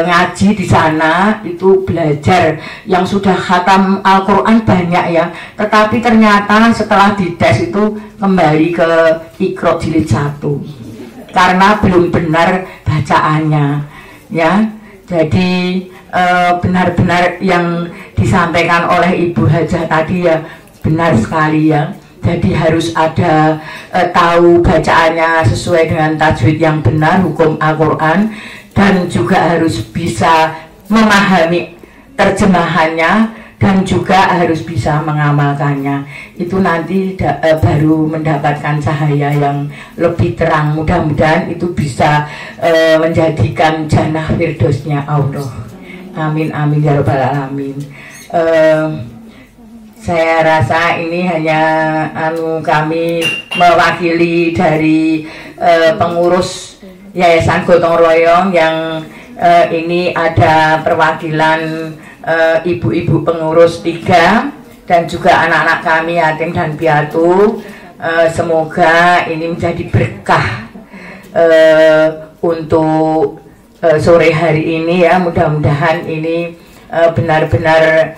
ngaji di sana, itu belajar. Yang sudah khatam Al-Quran banyak ya, tetapi ternyata setelah dites itu kembali ke Iqra jilid 1 karena belum benar bacaannya ya. Jadi benar-benar yang disampaikan oleh Ibu Hajah tadi ya benar sekali ya. Jadi harus ada tahu bacaannya sesuai dengan tajwid yang benar, hukum Al-Quran, dan juga harus bisa memahami terjemahannya dan juga harus bisa mengamalkannya. Itu nanti baru mendapatkan cahaya yang lebih terang. Mudah-mudahan itu bisa menjadikan jannah firdausnya Allah. Amin amin ya rabbal alamin. Saya rasa ini hanya kami mewakili dari pengurus Yayasan Gotong Royong yang ini ada perwakilan ibu-ibu pengurus 3 dan juga anak-anak kami yatim dan piatu. Semoga ini menjadi berkah untuk sore hari ini ya. Mudah-mudahan ini benar-benar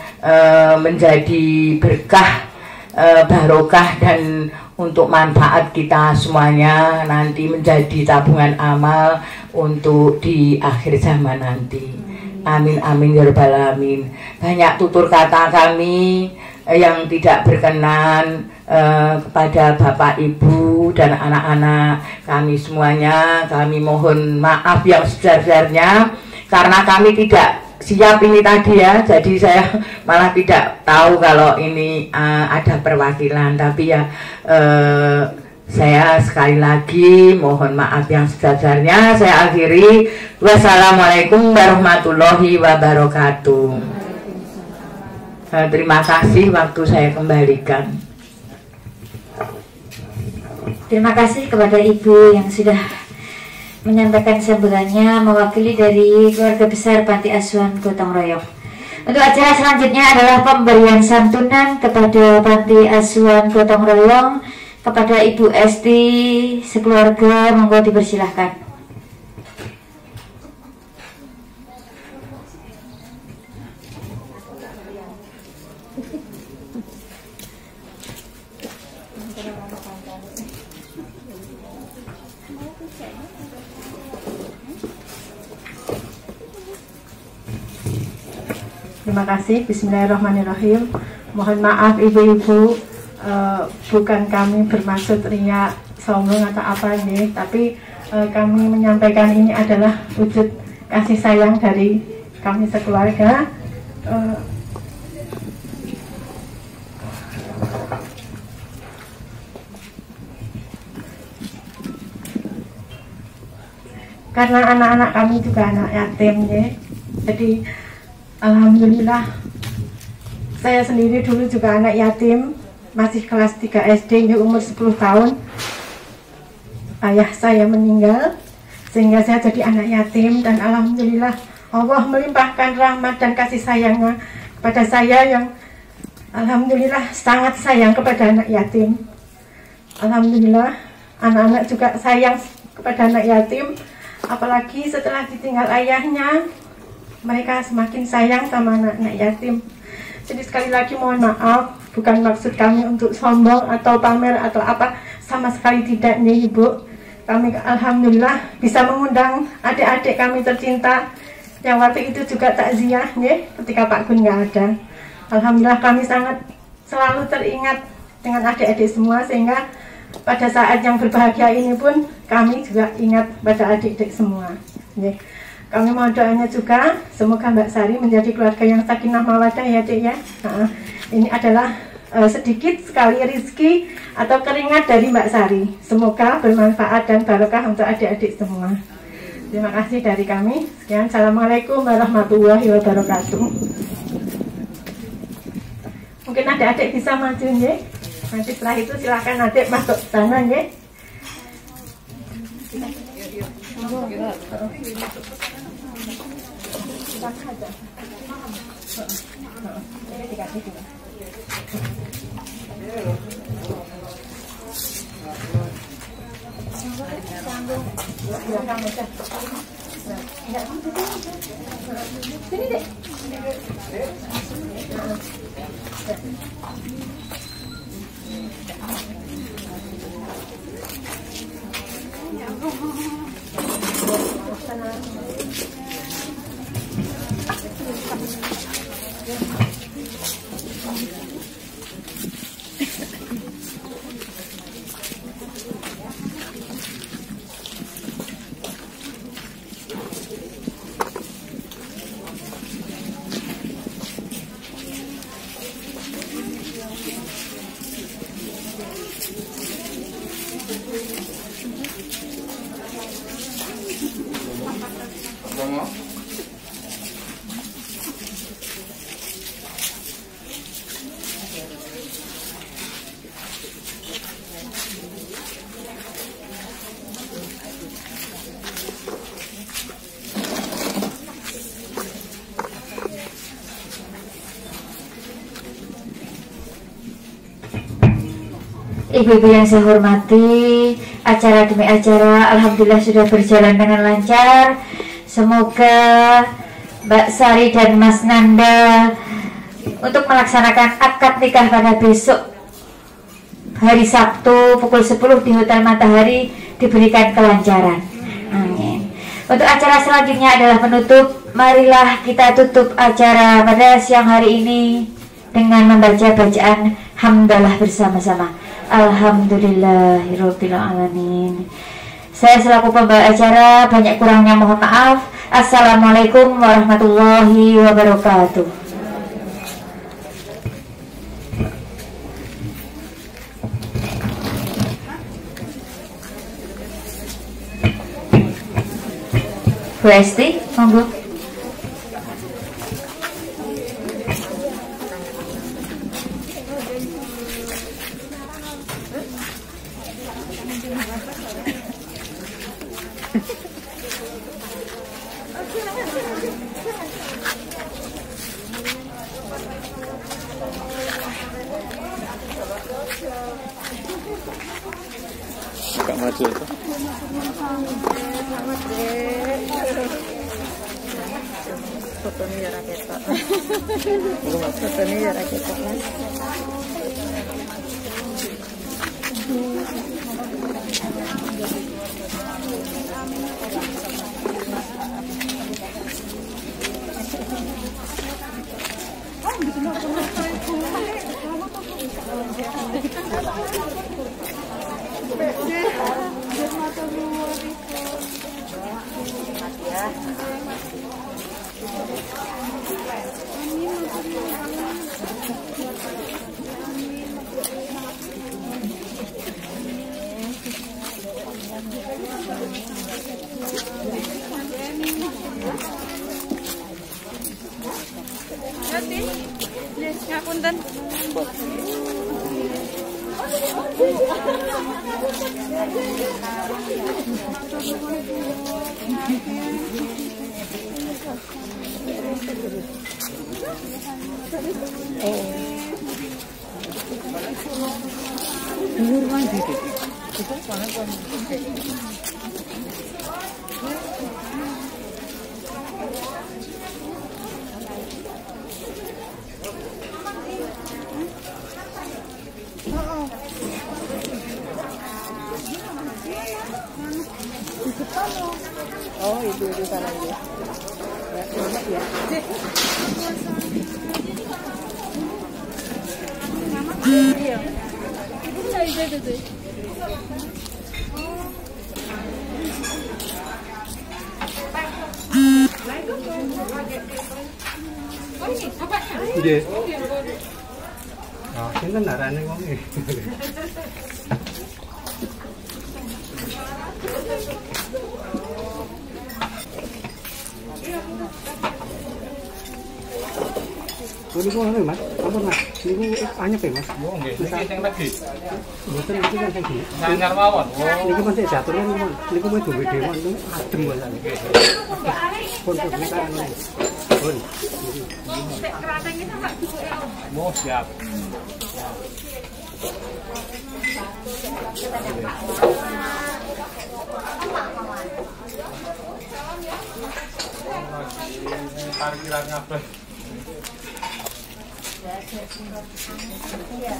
menjadi berkah, barokah, dan untuk manfaat kita semuanya, nanti menjadi tabungan amal untuk di akhir zaman nanti. Amin amin ya rabbal alamin. Banyak tutur kata kami yang tidak berkenan kepada Bapak Ibu dan anak-anak kami semuanya, kami mohon maaf yang sebesar-besarnya karena kami tidak siap ini tadi ya. Jadi saya malah tidak tahu kalau ini ada perwakilan, tapi ya saya sekali lagi mohon maaf yang sebesar-besarnya. Saya akhiri. Wassalamualaikum warahmatullahi wabarakatuh. Terima kasih, waktu saya kembalikan. Terima kasih kepada Ibu yang sudah menyampaikan sambutannya mewakili dari keluarga besar Panti Asuhan Gotong Royong. Untuk acara selanjutnya adalah pemberian santunan kepada Panti Asuhan Gotong Royong kepada Ibu Esti sekeluarga. Monggo dipersilahkan. Terima kasih. Bismillahirrahmanirrahim. Mohon maaf ibu-ibu, bukan kami bermaksud riak, sombong atau apa nih, tapi kami menyampaikan ini adalah wujud kasih sayang dari kami sekeluarga. Karena anak-anak kami juga anak yatim ya. Jadi alhamdulillah saya sendiri dulu juga anak yatim, masih kelas 3 SD, umur 10 tahun. Ayah saya meninggal sehingga saya jadi anak yatim, dan alhamdulillah Allah melimpahkan rahmat dan kasih sayangnya kepada saya yang alhamdulillah sangat sayang kepada anak yatim. Alhamdulillah anak-anak juga sayang kepada anak yatim, apalagi setelah ditinggal ayahnya, mereka semakin sayang sama anak-anak yatim. Jadi sekali lagi mohon maaf, bukan maksud kami untuk sombong atau pamer atau apa, sama sekali tidak nih Ibu. Kami alhamdulillah bisa mengundang adik-adik kami tercinta yang waktu itu juga takziah nih ketika Pak Gun nggak ada. Alhamdulillah kami sangat selalu teringat dengan adik-adik semua, sehingga pada saat yang berbahagia ini pun kami juga ingat pada adik-adik semua. Nih. Kami mohon doanya juga, semoga Mbak Sari menjadi keluarga yang sakinah mawadah ya Dek ya. Nah, ini adalah sedikit sekali rezeki atau keringat dari Mbak Sari. Semoga bermanfaat dan barokah untuk adik-adik semua. Terima kasih dari kami. Sekian, Assalamualaikum warahmatullahi wabarakatuh. Mungkin adik-adik bisa maju ya. Nanti setelah itu silahkan adik masuk sana ya. Sini deh. Ibu-ibu yang saya hormati, acara demi acara alhamdulillah sudah berjalan dengan lancar. Semoga Mbak Sari dan Mas Nanda untuk melaksanakan akad nikah pada besok hari Sabtu pukul 10 di Hotel Matahari diberikan kelancaran. Amin. Untuk acara selanjutnya adalah penutup. Marilah kita tutup acara pada siang hari ini dengan membaca bacaan hamdalah bersama-sama. Alhamdulillahirabbil alamin. Saya selaku pembawa acara banyak kurangnya mohon maaf. Assalamualaikum warahmatullahi wabarakatuh. Bu Esti, monggo. Agak maju itu. Fotonya ya raketok. Fotonya ya raketok Mas. Ngapunten. Oh, ibu sana ya. Ya, enak ya. Iya. Ibu bisa itu. Iya. Ah, sinten narane wong iki. Niku ngono Mas, ampun Mas. Niku anyep ya Mas. Oh nggih, niki sing legi. Mboten niki kan sing di. Nanyar mawon. Niki masih jatuhnya niku mau duwe dewan niku adem kok niki. Pun pemerintahan. Pun. Sik krateng iki tak buke. Mau siap. Parkiran kabeh. Ya.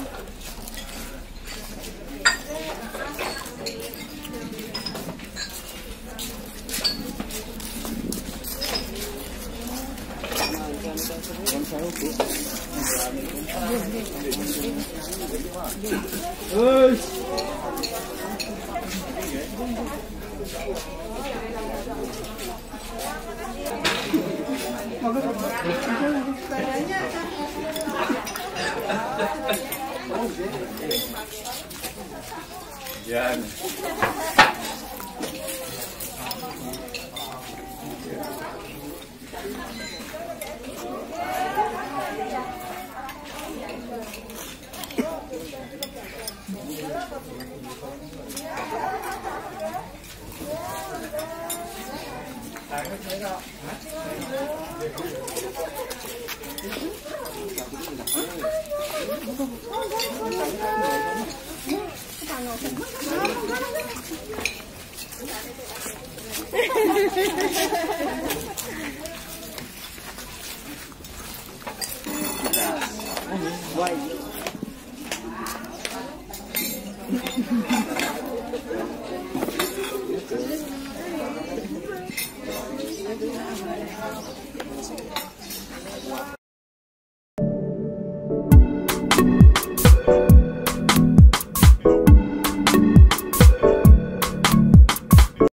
Why?